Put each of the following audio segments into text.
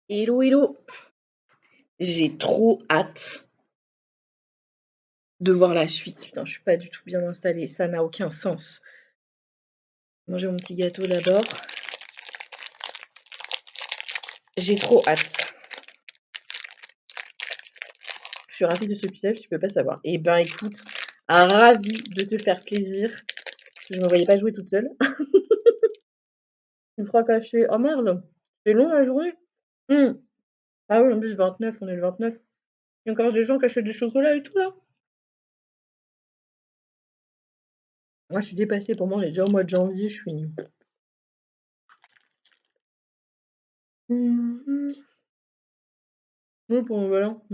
Hello, hello. J'ai trop hâte de voir la suite. Putain, je suis pas du tout bien installée, ça n'a aucun sens. Manger mon petit gâteau d'abord. J'ai trop hâte. Je suis ravie de ce piège, tu peux pas savoir. Eh ben écoute, ravie de te faire plaisir. Parce que je ne me voyais pas jouer toute seule. Tu feras cacher. Oh merde, c'est long la journée. Ah oui, en plus 29, on est le 29. Il y a encore des gens qui achètent des chocolats et tout là. Moi je suis dépassée, pour moi on est déjà au mois de janvier, je suis nulle. Oui, pour Nouvel An.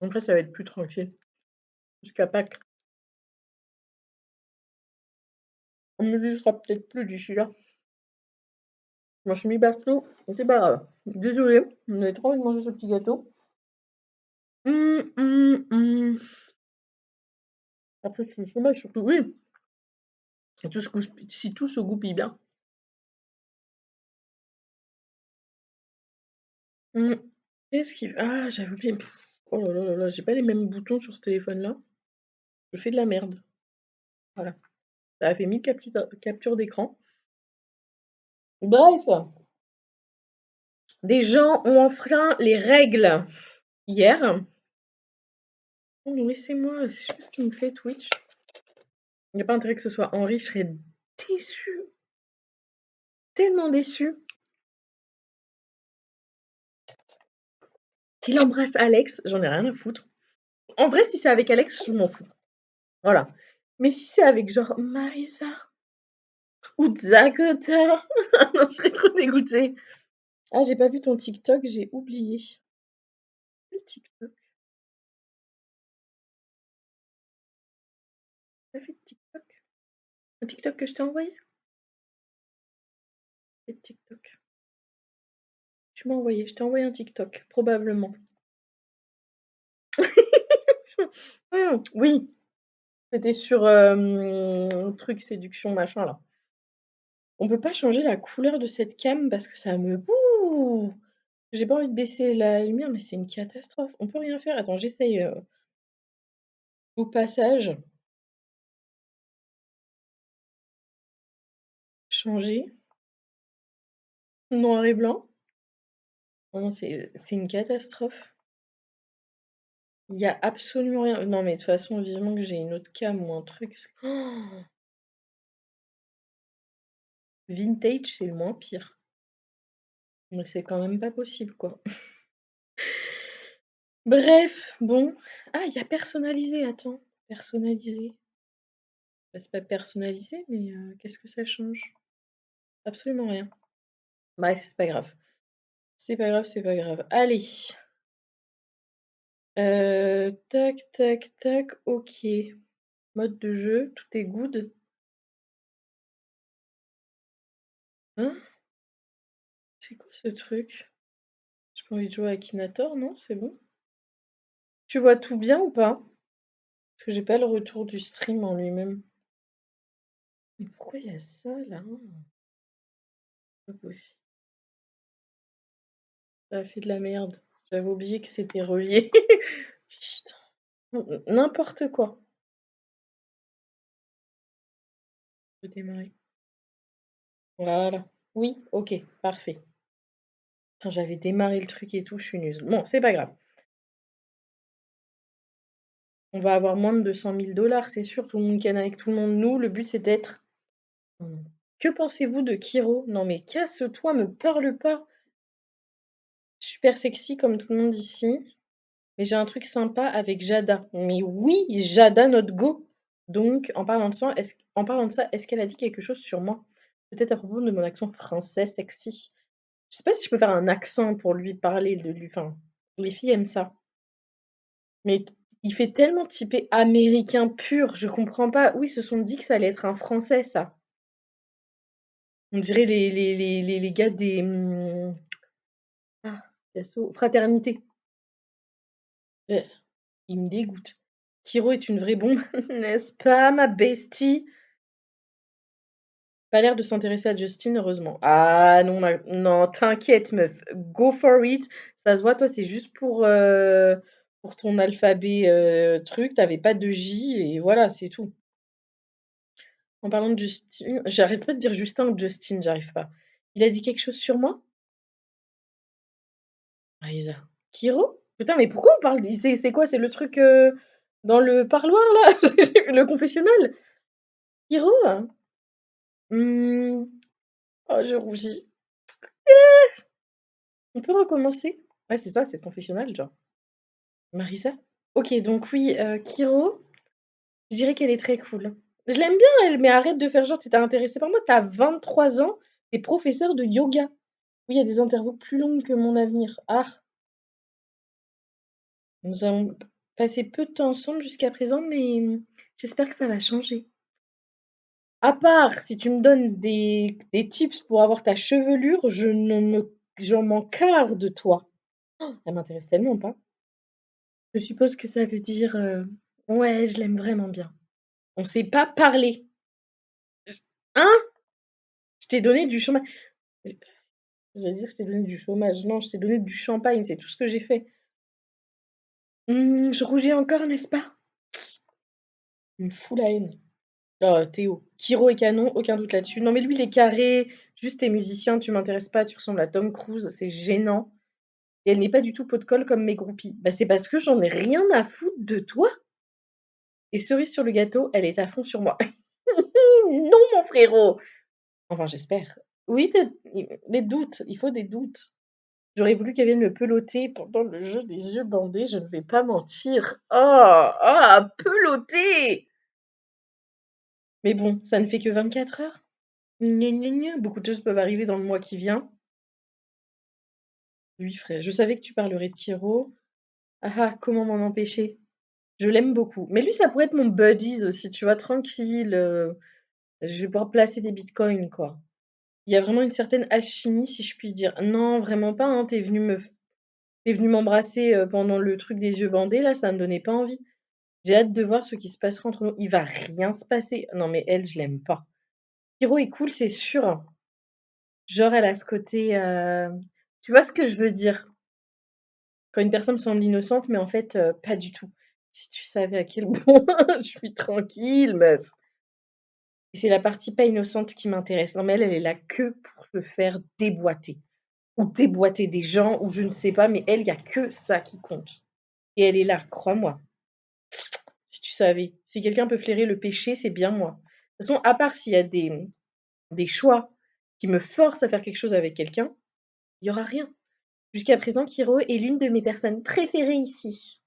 Après ça va être plus tranquille. Jusqu'à Pâques. On me jugera peut-être plus d'ici là. Je m'en suis mis partout, c'est pas grave. Désolée, on avait trop envie de manger ce petit gâteau. Hum, hum, hum. Après, je suis au chômage surtout, oui. Et tout si tout se goupille bien. Hum. Qu'est-ce qui... Ah, j'avais oublié. Oh là là là là, j'ai pas les mêmes boutons sur ce téléphone-là. Je fais de la merde. Voilà. Ça a fait 1000 captures d'écran. Bref, des gens ont enfreint les règles hier. Oh, laissez-moi, je sais pas ce qu'il me fait Twitch. Il n'y a pas intérêt que ce soit Henri, je serais déçue. Tellement déçue. S'il embrasse Alex, j'en ai rien à foutre. En vrai, si c'est avec Alex, je m'en fous. Voilà. Mais si c'est avec genre Marisa ou Dakota, non, je serais trop dégoûtée. Ah, j'ai pas vu ton TikTok, j'ai oublié. Quel TikTok? T'as fait de TikTok? Un TikTok que je t'ai envoyé? Quel TikTok? Tu m'as envoyé, je t'ai envoyé un TikTok, probablement. Oui, c'était sur un truc séduction machin là. On peut pas changer la couleur de cette cam parce que ça me... Ouh, j'ai pas envie de baisser la lumière, mais c'est une catastrophe. On peut rien faire. Attends, j'essaye au passage. Changer. Noir et blanc. Oh non, c'est une catastrophe. Il y a absolument rien. Non, mais de toute façon, vivement que j'ai une autre cam ou un truc. Oh, vintage, c'est le moins pire. Mais c'est quand même pas possible, quoi. Bref, bon. Ah, il y a personnalisé, attends. Personnalisé. Bah, c'est pas personnalisé, mais qu'est-ce que ça change? Absolument rien. Bref, c'est pas grave. C'est pas grave, c'est pas grave. Allez. Tac, tac, tac. Ok. Mode de jeu, tout est good. Hein? C'est quoi ce truc? J'ai pas envie de jouer à Akinator, non? C'est bon? Tu vois tout bien ou pas? Parce que j'ai pas le retour du stream en lui-même. Mais pourquoi il y a ça là? Pas possible. Ça a fait de la merde. J'avais oublié que c'était relié. Putain. N'importe quoi. Je peux démarrer. Voilà. Oui, ok, parfait. Putain, j'avais démarré le truc et tout, je suis nulle. Bon, c'est pas grave. On va avoir moins de 200 000 dollars, c'est sûr. Tout le monde ken avec tout le monde. Nous, le but, c'est d'être. Que pensez-vous de Kiro? Non, mais casse-toi, me parle pas. Super sexy comme tout le monde ici. Mais j'ai un truc sympa avec Jada. Mais oui, Jada, notre go. Donc, en parlant de ça, est-ce qu'elle a dit quelque chose sur moi? Peut-être à propos de mon accent français sexy. Je sais pas si je peux faire un accent pour lui parler de lui. Enfin, les filles aiment ça. Mais il fait tellement typé américain pur, je comprends pas. Oui, ils se sont dit que ça allait être un français, ça. On dirait les gars des fraternité. Euh, Il me dégoûte. Kiro est une vraie bombe, n'est-ce pas, ma bestie? Pas l'air de s'intéresser à Justin, heureusement. Ah non, non, t'inquiète, meuf. Go for it. Ça se voit, toi, c'est juste pour ton alphabet truc. T'avais pas de J et voilà, c'est tout. En parlant de Justin, j'arrête pas de dire Justin ou Justin, j'arrive pas. Il a dit quelque chose sur moi? Aïssa. Kiro? Putain, mais pourquoi on parle c'est quoi? C'est le truc dans le parloir là? Le confessionnal? Kiro? Hmm. Oh, je rougis. On peut recommencer? Ouais, c'est ça, c'est le confessionnal, genre. Marisa? Ok, donc oui, Kiro, je dirais qu'elle est très cool. Je l'aime bien, elle, mais arrête de faire genre, t'étais intéressée par moi, t'as 23 ans, t'es professeur de yoga. Oui, il y a des interviews plus longues que mon avenir. Ah, nous avons passé peu de temps ensemble jusqu'à présent, mais j'espère que ça va changer. À part si tu me donnes des tips pour avoir ta chevelure, je m'en carre de toi. Elle m'intéresse tellement pas. Je suppose que ça veut dire ouais, je l'aime vraiment bien. On s'est pas parlé. Hein? Je t'ai donné du chômage. J'allais dire, je t'ai donné du chômage. Non, je t'ai donné du champagne, c'est tout ce que j'ai fait. Je rougis encore, n'est-ce pas? Il me fout la haine. Oh, Théo. Kiro est canon, aucun doute là-dessus. Non, mais lui, il est carré. Juste, t'es musicien, tu m'intéresses pas, tu ressembles à Tom Cruise, c'est gênant. Et elle n'est pas du tout pot de colle comme mes groupies. Bah, c'est parce que j'en ai rien à foutre de toi. Et cerise sur le gâteau, elle est à fond sur moi. Non, mon frérot! Enfin, j'espère. Oui, des doutes, il faut des doutes. J'aurais voulu qu'elle vienne me peloter pendant le jeu des yeux bandés, je ne vais pas mentir. Oh, ah, peloter! Mais bon, ça ne fait que 24 heures. Gna gna gna, beaucoup de choses peuvent arriver dans le mois qui vient. Oui, frère, je savais que tu parlerais de Kiro. Ah ah, comment m'en empêcher? Je l'aime beaucoup. Mais lui, ça pourrait être mon buddies aussi, tu vois, tranquille. Je vais pouvoir placer des bitcoins, quoi. Il y a vraiment une certaine alchimie, si je puis dire. Non, vraiment pas, hein. T'es venu m'embrasser pendant le truc des yeux bandés, là, ça me donnait pas envie. J'ai hâte de voir ce qui se passera entre nous. Il va rien se passer. Non, mais elle, je l'aime pas. Hiro est cool, c'est sûr. Genre, elle a ce côté. Tu vois ce que je veux dire? Quand une personne semble innocente, mais en fait, pas du tout. Si tu savais à quel point je suis tranquille, meuf. Et c'est la partie pas innocente qui m'intéresse. Non, mais elle est là que pour se faire déboîter. Ou déboîter des gens, ou je ne sais pas, mais elle, il y a que ça qui compte. Et elle est là, crois-moi. Si tu savais. Si quelqu'un peut flairer le péché, c'est bien moi. De toute façon, à part s'il y a des choix qui me forcent à faire quelque chose avec quelqu'un, il y aura rien. Jusqu'à présent, Kiro est l'une de mes personnes préférées ici.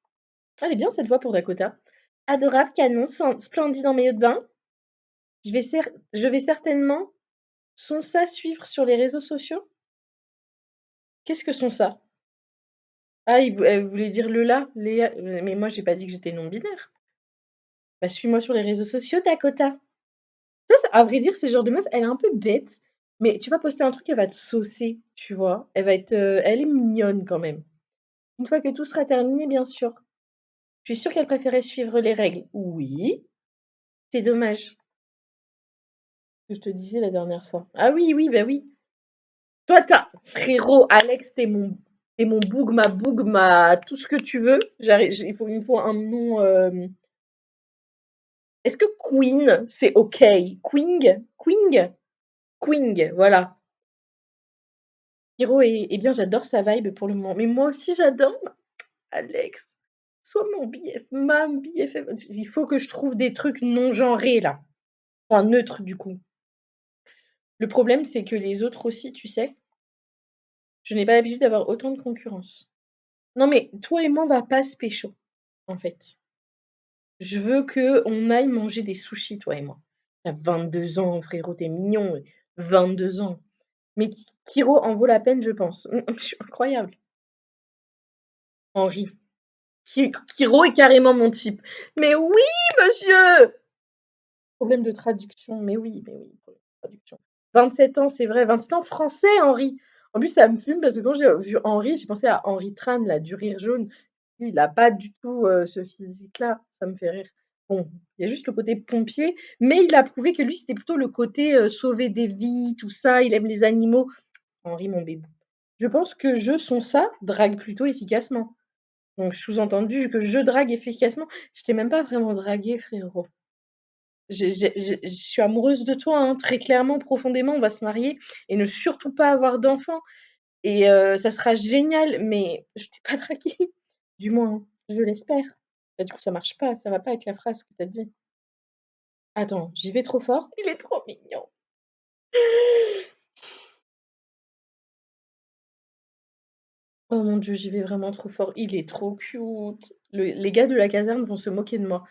Ah, elle est bien cette voix pour Dakota. Adorable, canon, splendide en maillot de bain. Je vais certainement son ça suivre sur les réseaux sociaux. Qu'est-ce que sont ça? Ah, elle voulait dire le là, Léa. Mais moi, j'ai pas dit que j'étais non-binaire. Bah, suis-moi sur les réseaux sociaux, Dakota. À vrai dire, ce genre de meuf, elle est un peu bête, mais tu vas poster un truc, elle va te saucer, tu vois. Elle est mignonne quand même. Une fois que tout sera terminé, bien sûr. Je suis sûre qu'elle préférait suivre les règles. Oui, c'est dommage. Ce que je te disais la dernière fois. Ah oui, oui, bah oui. Toi, frérot, Alex, t'es mon bougma, tout ce que tu veux. Il me faut un nom. Est-ce que Queen, c'est OK? Queen? Queen, voilà. Hiro bien, j'adore sa vibe pour le moment. Mais moi aussi, j'adore Alex. Sois mon BF, ma BFF. Il faut que je trouve des trucs non genrés, là. Enfin, neutres, du coup. Le problème, c'est que les autres aussi, tu sais, je n'ai pas l'habitude d'avoir autant de concurrence. Non, mais toi et moi, on va pas se pécho, en fait. Je veux que on aille manger des sushis, toi et moi. T'as 22 ans, frérot, t'es mignon. 22 ans. Mais Kiro en vaut la peine, je pense. Je suis incroyable. Henri. Kiro est carrément mon type. Mais oui, monsieur! Problème de traduction. Mais oui, problème de traduction. 27 ans, c'est vrai. 27 ans français, Henri. En plus, ça me fume parce que quand j'ai vu Henri, j'ai pensé à Henri Tran, là, du rire jaune. Il a pas du tout ce physique-là. Ça me fait rire. Bon, il y a juste le côté pompier, mais il a prouvé que lui, c'était plutôt le côté, sauver des vies, tout ça, il aime les animaux. Henri, mon bébé. Je pense que je, son ça, drague plutôt efficacement. Donc sous-entendu que je drague efficacement. Je t'ai même pas vraiment dragué, frérot. Je suis amoureuse de toi, hein, très clairement, profondément, on va se marier et ne surtout pas avoir d'enfants et ça sera génial, mais je t'ai pas dragué. Du moins, hein, je l'espère. Bah, du coup, ça marche pas, ça va pas avec la phrase que tu as dit. Attends, j'y vais trop fort? Il est trop mignon. Oh mon Dieu, j'y vais vraiment trop fort. Il est trop cute. Les gars de la caserne vont se moquer de moi.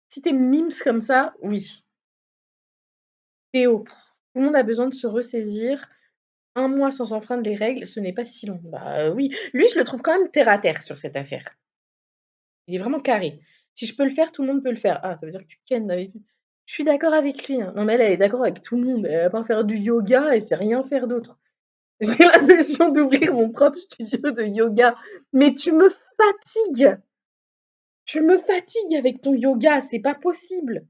Si tu mimes comme ça, oui. Théo, tout le monde a besoin de se ressaisir. Un mois sans enfreindre les règles, ce n'est pas si long. Bah oui. Lui, je le trouve quand même terre à terre sur cette affaire. Il est vraiment carré. Si je peux le faire, tout le monde peut le faire. Ah, ça veut dire que tu kennes d'habitude. Je suis d'accord avec lui, hein. Non, mais elle est d'accord avec tout le monde. Elle va pas faire du yoga, elle sait rien faire d'autre. J'ai l'intention d'ouvrir mon propre studio de yoga. Mais tu me fatigues! Tu me fatigues avec ton yoga, c'est pas possible.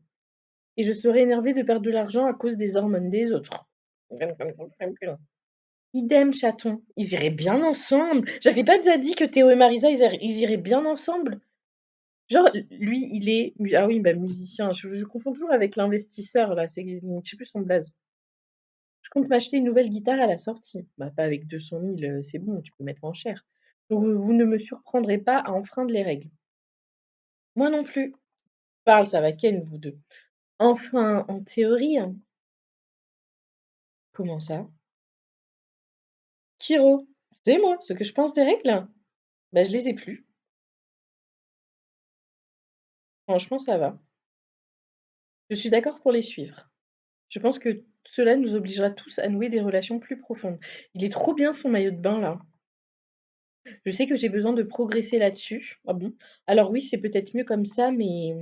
Et je serais énervée de perdre de l'argent à cause des hormones des autres. Idem, chaton. Ils iraient bien ensemble. J'avais pas déjà dit que Théo et Marisa, ils iraient bien ensemble? Genre, lui, il est. Ah oui, bah, musicien. Je confonds toujours avec l'investisseur, là. Je sais plus son blaze. Je compte m'acheter une nouvelle guitare à la sortie. Bah, pas avec 200 000, c'est bon, tu peux mettre en cher. Donc, vous ne me surprendrez pas à enfreindre les règles. Moi non plus. Parle, ça va ken, vous deux. Enfin, en théorie, hein. Comment ça? Kiro, c'est moi, ce que je pense des règles? Bah, je les ai plus. Franchement, ça va. Je suis d'accord pour les suivre. Je pense que cela nous obligera tous à nouer des relations plus profondes. Il est trop bien son maillot de bain là. Je sais que j'ai besoin de progresser là-dessus. Ah bon? Alors oui, c'est peut-être mieux comme ça, mais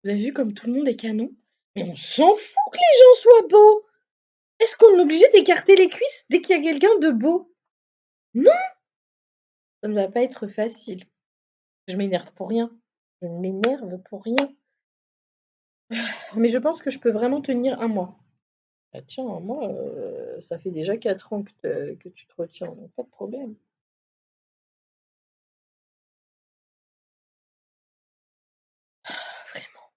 vous avez vu comme tout le monde est canon? Mais on s'en fout que les gens soient beaux! Est-ce qu'on est obligé d'écarter les cuisses dès qu'il y a quelqu'un de beau? Non! Ça ne va pas être facile. Je m'énerve pour rien. Je m'énerve pour rien. Mais je pense que je peux vraiment tenir un mois. Bah tiens, un mois, ça fait déjà 4 ans que tu te retiens, donc pas de problème. Vraiment.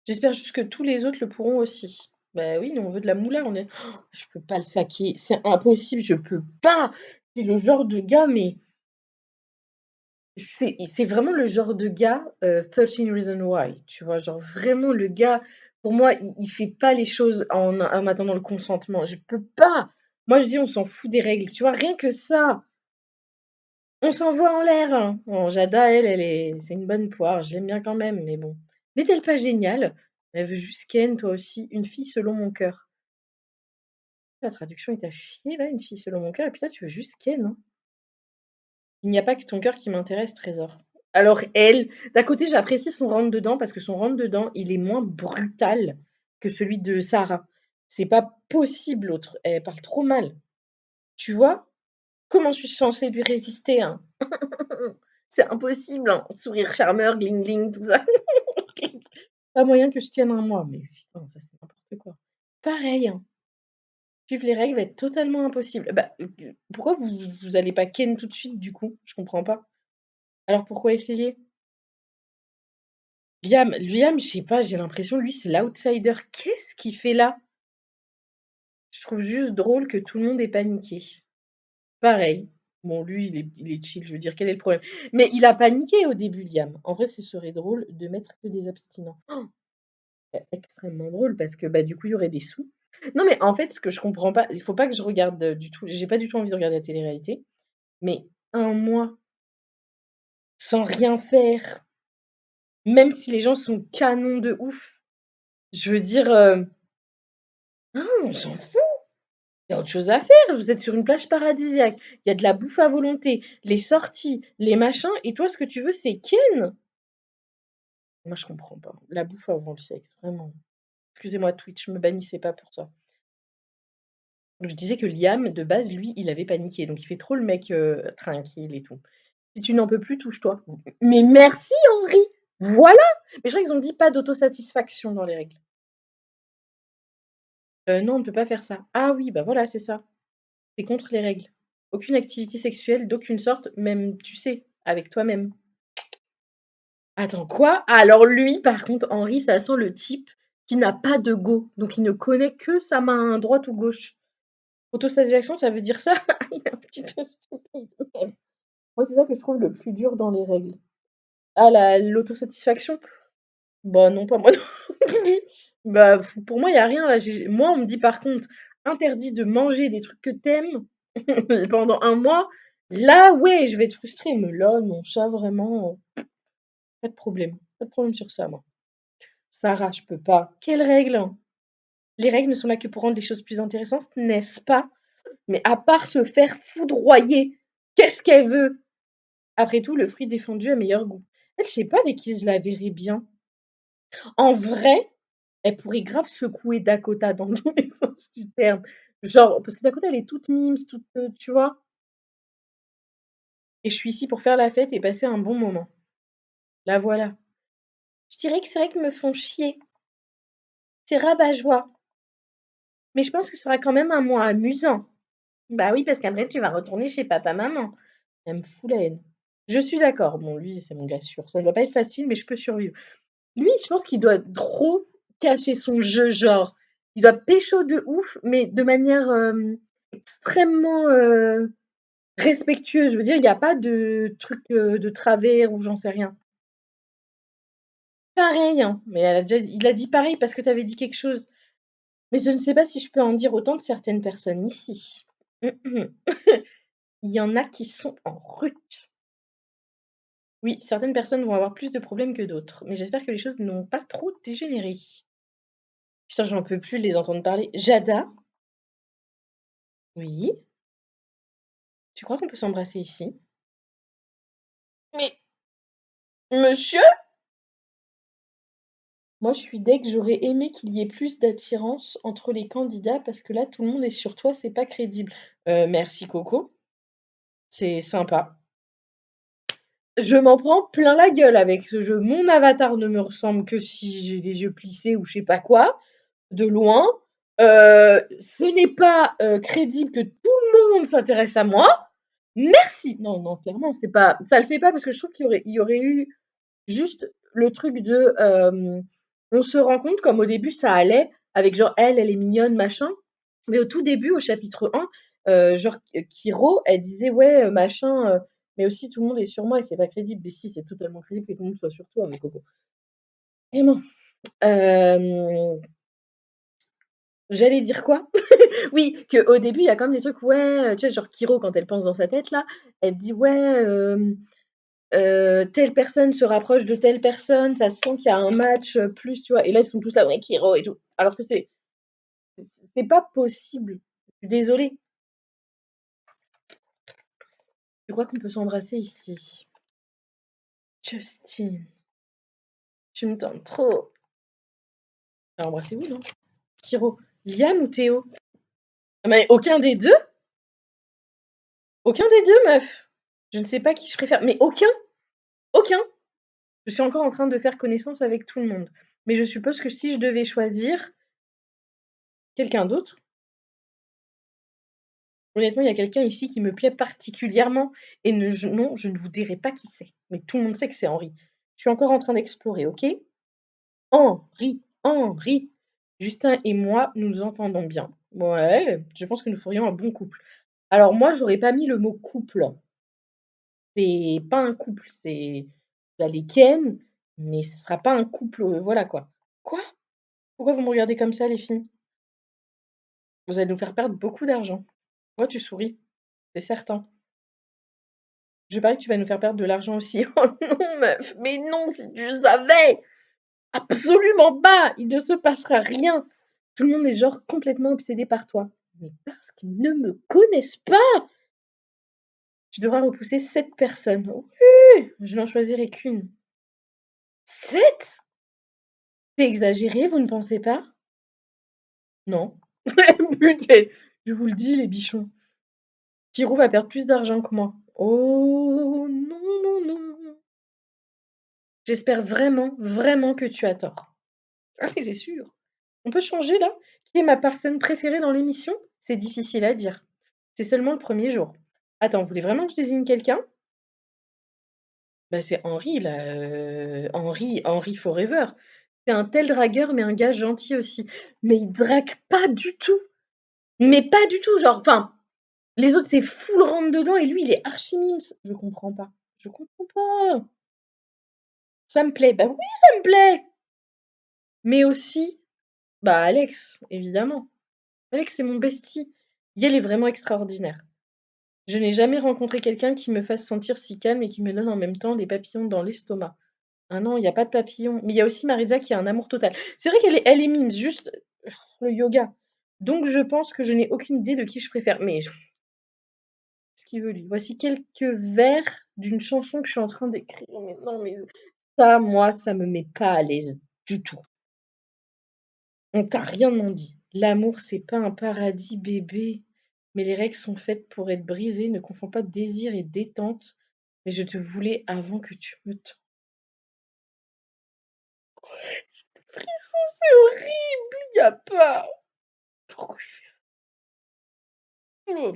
J'espère juste que tous les autres le pourront aussi. Bah oui, nous on veut de la moula, on est je peux pas le saquer, c'est impossible, je peux pas! C'est le genre de gars, mais c'est vraiment le genre de gars, 13 Reasons Why, tu vois? Genre vraiment le gars, pour moi, il fait pas les choses en attendant le consentement, je peux pas! Moi je dis: «On s'en fout des règles», tu vois? Rien que ça, on s'envoie en l'air, hein. Bon, Jada, c'est une bonne poire, je l'aime bien quand même, mais bon. N'est-elle pas géniale? Elle veut juste ken, toi aussi, une fille selon mon cœur. La traduction est à chier là, une fille selon mon cœur, et puis toi tu veux juste ken, hein. Il n'y a pas que ton cœur qui m'intéresse, trésor. Alors elle, d'un côté j'apprécie son rentre dedans parce que son rentre dedans, il est moins brutal que celui de Sarah. C'est pas possible l'autre, elle parle trop mal. Tu vois? Comment suis-je censée lui résister, hein? C'est impossible, hein. Sourire charmeur, gling gling, tout ça. Pas moyen que je tienne un mois, mais putain, ça c'est n'importe quoi. Pareil, hein. Suivre les règles va être totalement impossible. Bah, pourquoi vous allez pas ken tout de suite du coup? Je comprends pas. Alors pourquoi essayer? Liam, je sais pas, j'ai l'impression lui c'est l'outsider. Qu'est-ce qu'il fait là? Je trouve juste drôle que tout le monde ait paniqué. Pareil. Bon, lui, il est chill, je veux dire, quel est le problème? Mais il a paniqué au début, Liam. En vrai, ce serait drôle de mettre que des abstinents. Extrêmement drôle parce que, bah, du coup, il y aurait des sous. Non, mais en fait, ce que je comprends pas, il faut pas que je regarde, du tout j'ai pas du tout envie de regarder la télé-réalité, mais un mois sans rien faire, même si les gens sont canons de ouf, je veux dire, non, on s'en fout, il y a autre chose à faire. Vous êtes sur une plage paradisiaque, il y a de la bouffe à volonté, les sorties, les machins et toi, ce que tu veux, c'est ken? Moi, je comprends pas. La bouffe avant le sexe, vraiment. Excusez-moi Twitch, me bannissez pas pour ça. Donc je disais que Liam, de base, lui, il avait paniqué, donc il fait trop le mec, tranquille et tout. «Si tu n'en peux plus, touche-toi». Mais merci Henri! Voilà! Mais je crois qu'ils ont dit pas d'autosatisfaction dans les règles. Non, on ne peut pas faire ça. Ah oui, bah voilà, c'est ça. C'est contre les règles. Aucune activité sexuelle d'aucune sorte, même, tu sais, avec toi-même. Attends, quoi? Ah, alors lui, par contre, Henri, ça sent le type qui n'a pas de go, donc il ne connaît que sa main droite ou gauche. Autosatisfaction, ça veut dire ça? Il est un petit peu stupide. Moi, c'est ça que je trouve le plus dur dans les règles. Ah, l'autosatisfaction? Bah non, pas moi non plus. Bah, pour moi, il y a rien là. Moi, on me dit par contre, interdit de manger des trucs que t'aimes pendant un mois. Là, ouais, je vais être frustrée. Mais là, non, ça vraiment, pas de problème. Pas de problème sur ça, moi. Sarah, je peux pas. Quelles règles? Les règles ne sont là que pour rendre les choses plus intéressantes, n'est-ce pas? Mais à part se faire foudroyer, qu'est-ce qu'elle veut? Après tout, le fruit défendu a meilleur goût. Elle, je sais pas avec qui je la verrais bien. En vrai, elle pourrait grave secouer Dakota dans tous les sens du terme. Genre, parce que Dakota, elle est toute mimes, toute, tu vois? Et je suis ici pour faire la fête et passer un bon moment. La voilà. Je dirais que ces règles me font chier. C'est rabat-joie. Mais je pense que ce sera quand même un mois amusant. Bah oui, parce qu'après, tu vas retourner chez papa-maman. Elle me fout la haine. Je suis d'accord. Bon, lui, c'est mon gars sûr. Ça ne doit pas être facile, mais je peux survivre. Lui, je pense qu'il doit trop cacher son jeu, genre, il doit pécho de ouf, mais de manière extrêmement respectueuse. Je veux dire, il n'y a pas de truc de travers ou j'en sais rien. Pareil, hein, mais il a dit pareil parce que tu avais dit quelque chose. Mais je ne sais pas si je peux en dire autant de certaines personnes ici. Il y en a qui sont en rut. Oui, certaines personnes vont avoir plus de problèmes que d'autres, mais j'espère que les choses n'ont pas trop dégénéré. Putain, j'en peux plus de les entendre parler. Jada, oui. Tu crois qu'on peut s'embrasser ici? Mais monsieur? Moi, je suis deg, j'aurais aimé qu'il y ait plus d'attirance entre les candidats parce que là, tout le monde est sur toi, c'est pas crédible. Merci Coco, c'est sympa. Je m'en prends plein la gueule avec ce jeu. Mon avatar ne me ressemble que si j'ai les yeux plissés ou je sais pas quoi, de loin. Ce n'est pas crédible que tout le monde s'intéresse à moi. Merci. Non, non, clairement, c'est pas, ça le fait pas parce que je trouve qu'il y aurait eu juste le truc de on se rend compte comme au début ça allait avec genre elle est mignonne machin, mais au tout début au chapitre 1 genre Kiro elle disait ouais machin mais aussi tout le monde est sur moi et c'est pas crédible. Mais si, c'est totalement crédible que tout le monde soit sur toi, mais Coco. Vraiment. Euh, J'allais dire quoi? Oui, qu'au début, il y a quand même des trucs, ouais, tu sais, genre Kiro, quand elle pense dans sa tête, là, elle dit, ouais, telle personne se rapproche de telle personne, ça se sent qu'il y a un match plus, tu vois. Et là, ils sont tous là, ouais, Kiro et tout. Alors que c'est pas possible. Je suis désolée. Je crois qu'on peut s'embrasser ici. Justine, tu me tentes trop. Alors, embrassez-vous, non? Kiro. Liam ou Théo? Ah, mais aucun des deux? Aucun des deux, meuf. Je ne sais pas qui je préfère. Mais aucun? Aucun. Je suis encore en train de faire connaissance avec tout le monde. Mais je suppose que si je devais choisir quelqu'un d'autre, honnêtement, il y a quelqu'un ici qui me plaît particulièrement et non, je ne vous dirai pas qui c'est. Mais tout le monde sait que c'est Henri. Je suis encore en train d'explorer, ok? Henri, Henri. Justin et moi, nous nous entendons bien. Ouais, je pense que nous ferions un bon couple. Alors moi, j'aurais pas mis le mot couple. C'est pas un couple, c'est vous allez ken, mais ce sera pas un couple, voilà quoi. Quoi? Pourquoi vous me regardez comme ça, les filles? Vous allez nous faire perdre beaucoup d'argent. Pourquoi tu souris? C'est certain. Je parie que tu vas nous faire perdre de l'argent aussi. Oh non, meuf, mais non, si tu savais! Absolument pas! Il ne se passera rien. Tout le monde est genre complètement obsédé par toi. Mais parce qu'ils ne me connaissent pas! Tu devras repousser 7 personnes. Oui, je n'en choisirai qu'une. 7? C'est exagéré, vous ne pensez pas? Non. Putain, je vous le dis, les bichons. Kiro va perdre plus d'argent que moi. Oh non, non, non. J'espère vraiment, vraiment que tu as tort. Ah oui, c'est sûr. On peut changer là? Qui est ma personne préférée dans l'émission? C'est difficile à dire. C'est seulement le premier jour. Attends, vous voulez vraiment que je désigne quelqu'un? Bah, c'est Henri là, Henri Forever. C'est un tel dragueur, mais un gars gentil aussi. Mais il drague pas du tout. Mais pas du tout, genre, enfin, les autres, c'est full rentre dedans et lui, il est archi mimes. Je comprends pas. Je comprends pas. Ça me plaît. Bah oui, ça me plaît. Mais aussi, bah Alex, évidemment. Alex, c'est mon bestie. Yael est vraiment extraordinaire. Je n'ai jamais rencontré quelqu'un qui me fasse sentir si calme et qui me donne en même temps des papillons dans l'estomac. Ah non, il y a pas de papillons. Mais il y a aussi Maritza qui a un amour total. C'est vrai qu'elle est mimes, juste le yoga. Donc je pense que je n'ai aucune idée de qui je préfère. Mais ce qu'il veut lui. Voici quelques vers d'une chanson que je suis en train d'écrire. Mais non, mais ça, moi, ça me met pas à l'aise du tout. On t'a rien demandé. L'amour, c'est pas un paradis, bébé. Mais les règles sont faites pour être brisées. Ne confonds pas désir et détente. Mais je te voulais avant que tu me tentes. Frisson, c'est horrible. Y a pas. Pourquoi je fais ça?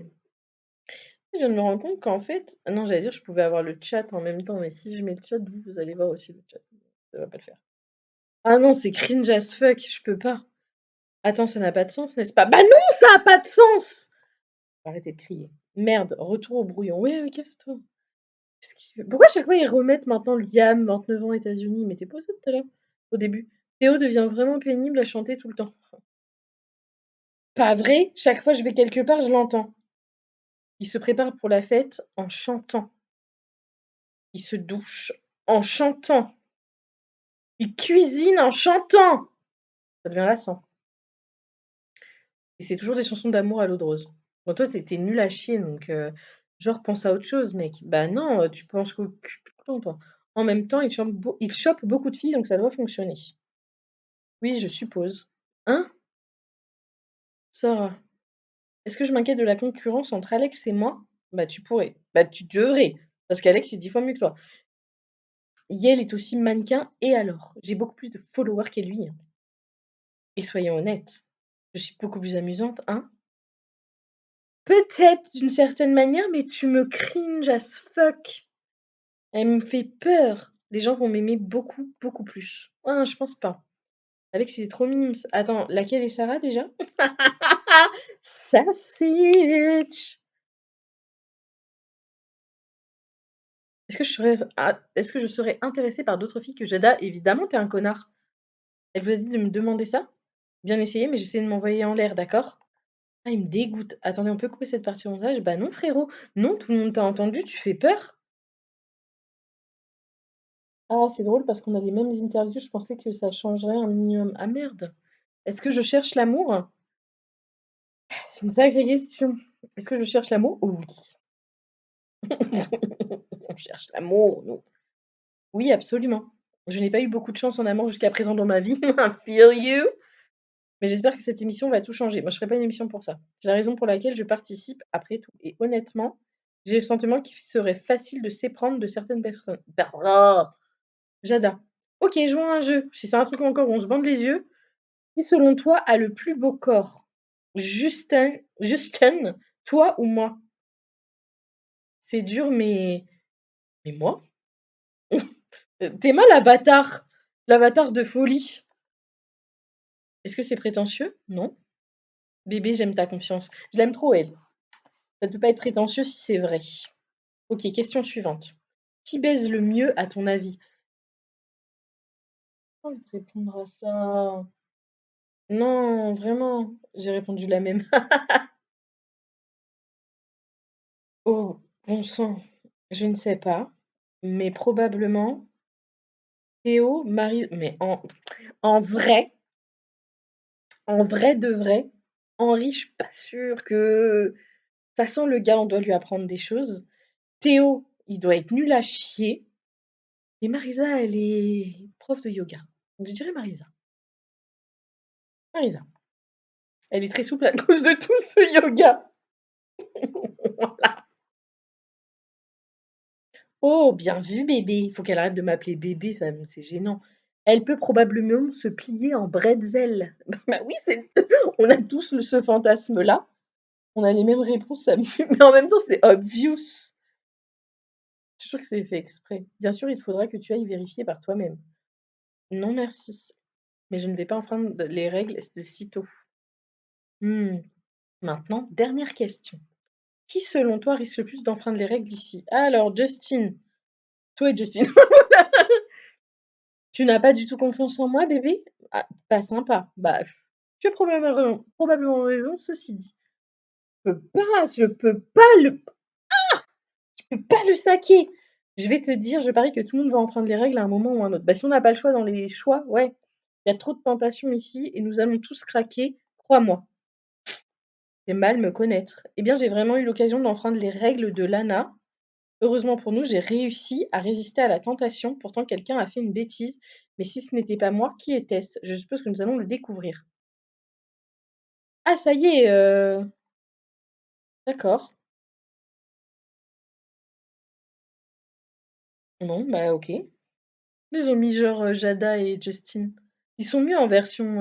Je viens de me rendre compte qu'en fait, ah non, j'allais dire je pouvais avoir le chat en même temps, mais si je mets le chat, vous allez voir aussi le chat. Ça va pas le faire. Ah non, c'est cringe as fuck, je peux pas. Attends, ça n'a pas de sens, n'est-ce pas? Bah non, ça a pas de sens! Arrêtez de crier. Merde, retour au brouillon. Ouais, casse-toi. Pourquoi à chaque fois ils remettent maintenant Liam, 29 ans, États-Unis? Mais t'es pas ça tout à l'heure, au début. Théo devient vraiment pénible à chanter tout le temps. Pas vrai? Chaque fois que je vais quelque part, je l'entends. Il se prépare pour la fête en chantant. Il se douche en chantant. Il cuisine en chantant. Ça devient lassant. Et c'est toujours des chansons d'amour à l'eau de rose. Bon, toi, t'es nul à chier, donc genre, pense à autre chose, mec. Bah non, tu penses qu'au cul tout le temps, toi. En même temps, il chope beaucoup de filles, donc ça doit fonctionner. Oui, je suppose. Hein, Sarah? Est-ce que je m'inquiète de la concurrence entre Alex et moi? Bah, tu pourrais. Bah, tu devrais. Parce qu'Alex est 10 fois mieux que toi. Yael est aussi mannequin, et alors? J'ai beaucoup plus de followers qu'elle lui, hein. Et soyons honnêtes, je suis beaucoup plus amusante, hein? Peut-être d'une certaine manière, mais tu me cringe as fuck. Elle me fait peur. Les gens vont m'aimer beaucoup, beaucoup plus. Ah, je pense pas. Alex, il est trop mimes. Attends, laquelle est Sarah déjà? Sassage. Est-ce que je serais intéressée par d'autres filles que Jada? Évidemment, t'es un connard. Elle vous a dit de me demander ça? Bien essayé, mais j'essaie de m'envoyer en l'air, d'accord? Ah, il me dégoûte. Attendez, on peut couper cette partie au montage? Bah non, frérot. Non, tout le monde t'a entendu, tu fais peur. Ah, c'est drôle parce qu'on a les mêmes interviews, je pensais que ça changerait un minimum. Ah merde! Est-ce que je cherche l'amour? C'est une sacrée question. Est-ce que je cherche l'amour? Oui. On cherche l'amour, nous. Oui, absolument. Je n'ai pas eu beaucoup de chance en amour jusqu'à présent dans ma vie. I feel you. Mais j'espère que cette émission va tout changer. Moi, je ferai pas une émission pour ça. C'est la raison pour laquelle je participe après tout. Et honnêtement, j'ai le sentiment qu'il serait facile de s'éprendre de certaines personnes. Jada. Ok, jouons à un jeu. Si c'est un truc encore où on se bande les yeux, qui selon toi a le plus beau corps? Justin, toi ou moi? C'est dur, mais moi? T'es mal l'avatar. L'avatar de folie. Est-ce que c'est prétentieux? Non. Bébé, j'aime ta confiance. Je l'aime trop, elle. Ça ne peut pas être prétentieux si c'est vrai. Ok, question suivante. Qui baise le mieux à ton avis? J'ai envie de répondre à ça. Non, vraiment. J'ai répondu la même. Oh, bon sang. Je ne sais pas. Mais probablement Théo, Marie. Mais en vrai de vrai, Henri, je suis pas sûre que. Ça sent le gars, on doit lui apprendre des choses. Théo, il doit être nul à chier. Et Marisa, elle est prof de yoga. Donc je dirais Marisa. Marisa. Elle est très souple à cause de tout ce yoga. Voilà. Oh, bien vu bébé. Il faut qu'elle arrête de m'appeler bébé, ça c'est gênant. Elle peut probablement se plier en bretzel. Bah oui, c'est on a tous ce fantasme-là. On a les mêmes réponses, ça me mais en même temps, c'est obvious. Je suis sûre que c'est fait exprès. Bien sûr, il faudra que tu ailles vérifier par toi-même. Non merci, mais je ne vais pas enfreindre les règles de sitôt. Mmh. Maintenant, dernière question. Qui, selon toi, risque le plus d'enfreindre les règles ici? Alors, Justin. Toi et Justin. Tu n'as pas du tout confiance en moi, bébé? Ah, pas sympa. Bah, tu as probablement raison, ceci dit. Je peux pas le saquer. Je vais te dire, je parie que tout le monde va enfreindre les règles à un moment ou à un autre. Bah, si on n'a pas le choix dans les choix, ouais. Il y a trop de tentations ici et nous allons tous craquer, crois-moi. C'est mal me connaître. Eh bien, j'ai vraiment eu l'occasion d'enfreindre les règles de Lana. Heureusement pour nous, j'ai réussi à résister à la tentation. Pourtant, quelqu'un a fait une bêtise. Mais si ce n'était pas moi, qui était-ce? Je suppose que nous allons le découvrir. Ah, ça y est, d'accord. Non, bah ok. Ils ont mis genre Jada et Justin. Ils sont mieux en version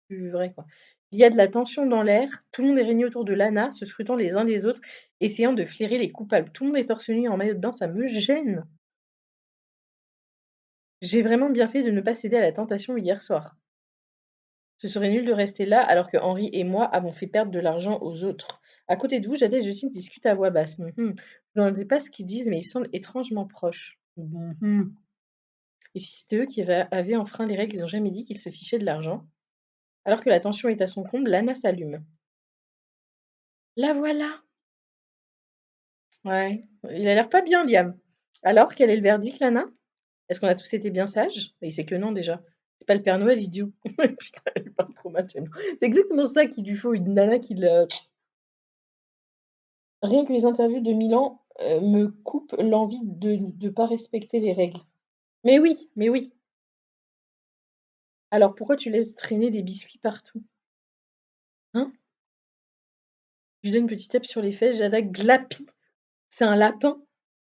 plus vraie, quoi. Il y a de la tension dans l'air. Tout le monde est réuni autour de Lana, se scrutant les uns les autres, essayant de flairer les coupables. Tout le monde est torse nu en maillot de bain, ça me gêne. J'ai vraiment bien fait de ne pas céder à la tentation hier soir. Ce serait nul de rester là alors que Henri et moi avons fait perdre de l'argent aux autres. À côté de vous, Jada et Justine discutent à voix basse. Mhm. Je ne sais pas ce qu'ils disent, mais ils semblent étrangement proches. Mhm. Et si c'était eux qui avaient enfreint les règles, ils n'ont jamais dit qu'ils se fichaient de l'argent. Alors que la tension est à son comble, Lana s'allume. La voilà! Ouais, il a l'air pas bien, Liam. Alors, quel est le verdict, Lana? Est-ce qu'on a tous été bien sages? Il sait que non, déjà. C'est pas le Père Noël, idiot. Putain, elle parle trop mal, j'aime. C'est exactement ça qu'il lui faut, une nana qui le... Rien que les interviews de Milan me coupent l'envie de ne pas respecter les règles. Mais oui, mais oui. Alors pourquoi tu laisses traîner des biscuits partout? Hein? Je lui donne une petite tape sur les fesses, Jada glapit. C'est un lapin,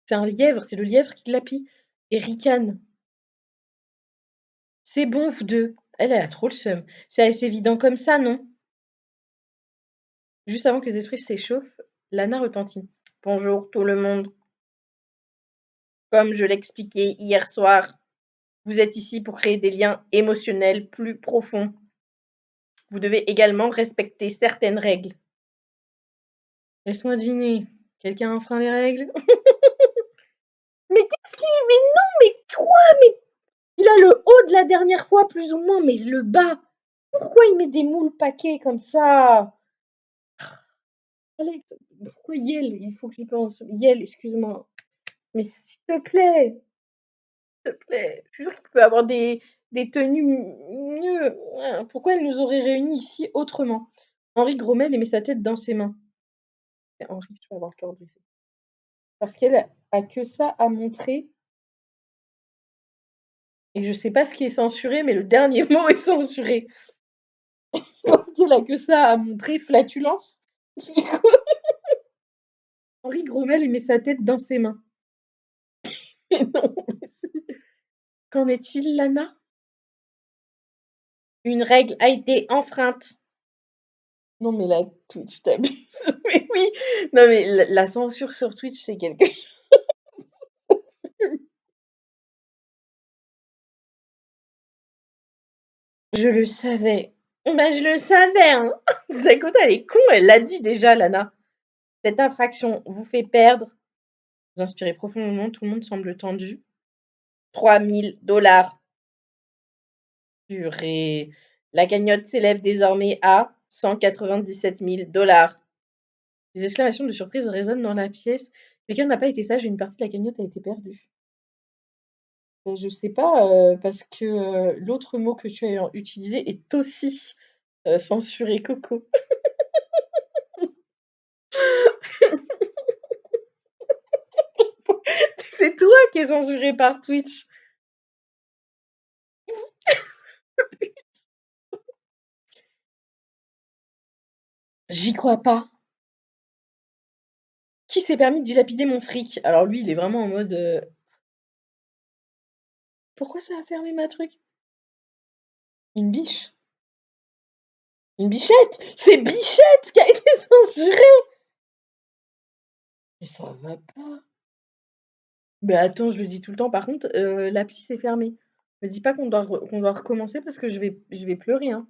c'est un lièvre, c'est le lièvre qui glapit. Et ricane. C'est bon, vous deux. Elle a trop le seum. C'est assez évident comme ça, non? Juste avant que les esprits s'échauffent, Lana retentit. Bonjour tout le monde. Comme je l'expliquais hier soir, vous êtes ici pour créer des liens émotionnels plus profonds. Vous devez également respecter certaines règles. Laisse-moi deviner. Quelqu'un a enfreint les règles? Mais qu'est-ce qu'il... Mais non, mais quoi? Mais il a le haut de la dernière fois, plus ou moins, mais le bas. Pourquoi il met des moules paquets comme ça? Alex, pourquoi Yel? Il faut que j'y pense. Yel, excuse-moi. Mais s'il te plaît, s'il te plaît. Je suis sûre qu'il peut avoir des tenues mieux. Pourquoi elle nous aurait réunis ici autrement? Henri Grommel met sa tête dans ses mains. Henri, tu vas avoir le cœur brisé. Parce qu'elle a que ça à montrer. Et je sais pas ce qui est censuré, mais le dernier mot est censuré. Parce qu'elle a que ça à montrer. Flatulence. Henri Grommel met sa tête dans ses mains. Mais non, mais si. Qu'en est-il, Lana? Une règle a été enfreinte. Non, mais la Twitch t'abuse. Mais oui. Non, mais la censure sur Twitch, c'est quelque chose. Je le savais. Bah, je le savais, hein. Dakota, elle est con, elle l'a dit déjà, Lana. Cette infraction vous fait perdre. Vous inspirez profondément, tout le monde semble tendu. 3 000 $. Purée. La cagnotte s'élève désormais à 197 000 $. Les exclamations de surprise résonnent dans la pièce. Quelqu'un n'a pas été sage et une partie de la cagnotte a été perdue. Je sais pas, parce que l'autre mot que tu as utilisé est aussi censuré, Coco. C'est toi qui es censuré par Twitch. J'y crois pas. Qui s'est permis de dilapider mon fric? Alors lui, il est vraiment en mode, pourquoi ça a fermé ma truc? Une biche? Une bichette? C'est Bichette qui a été censurée! Mais ça va pas. Mais attends, je le dis tout le temps, par contre, l'appli s'est fermée. Me dis pas qu'on doit recommencer parce que je vais pleurer, hein.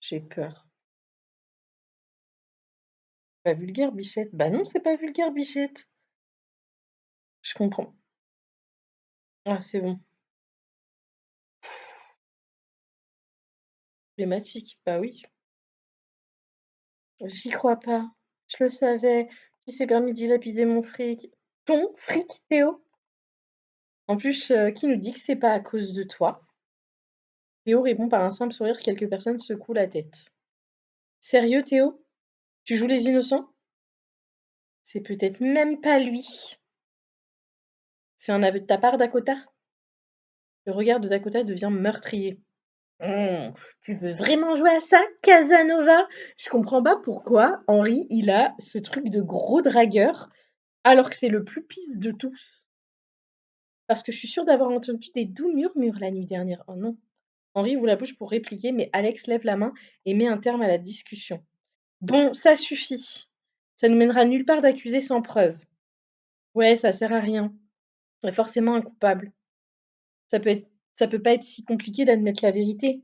J'ai peur. Pas vulgaire, Bichette? Bah non, c'est pas vulgaire, Bichette. Je comprends. Ah, c'est bon. Problématique. Bah oui. J'y crois pas. Je le savais. Qui s'est permis de dilapider mon fric? Ton fric, Théo? En plus, qui nous dit que c'est pas à cause de toi? Théo répond par un simple sourire, quelques personnes secouent la tête. Sérieux, Théo? Tu joues les innocents? C'est peut-être même pas lui. C'est un aveu de ta part, Dakota? Le regard de Dakota devient meurtrier. Tu veux vraiment jouer à ça, Casanova? Je comprends pas pourquoi Henri, il a ce truc de gros dragueur, alors que c'est le plus pisse de tous. Parce que je suis sûre d'avoir entendu des doux murmures la nuit dernière. Oh non. Henri ouvre la bouche pour répliquer, mais Alex lève la main et met un terme à la discussion. Bon, ça suffit. Ça ne mènera nulle part d'accuser sans preuve. Ouais, ça sert à rien. Il y a forcément un coupable. Ça peut être, ça peut pas être si compliqué d'admettre la vérité.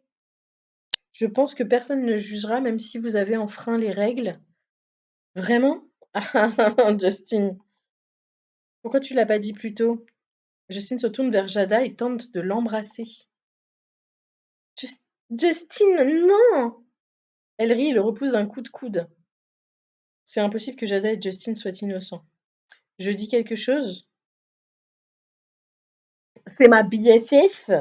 Je pense que personne ne jugera même si vous avez enfreint les règles. Vraiment? Justin, pourquoi tu l'as pas dit plus tôt? Justine se tourne vers Jada et tente de l'embrasser. Justine, non! Elle rit et le repousse d'un coup de coude. C'est impossible que Jada et Justin soient innocents. Je dis quelque chose? C'est ma BFF?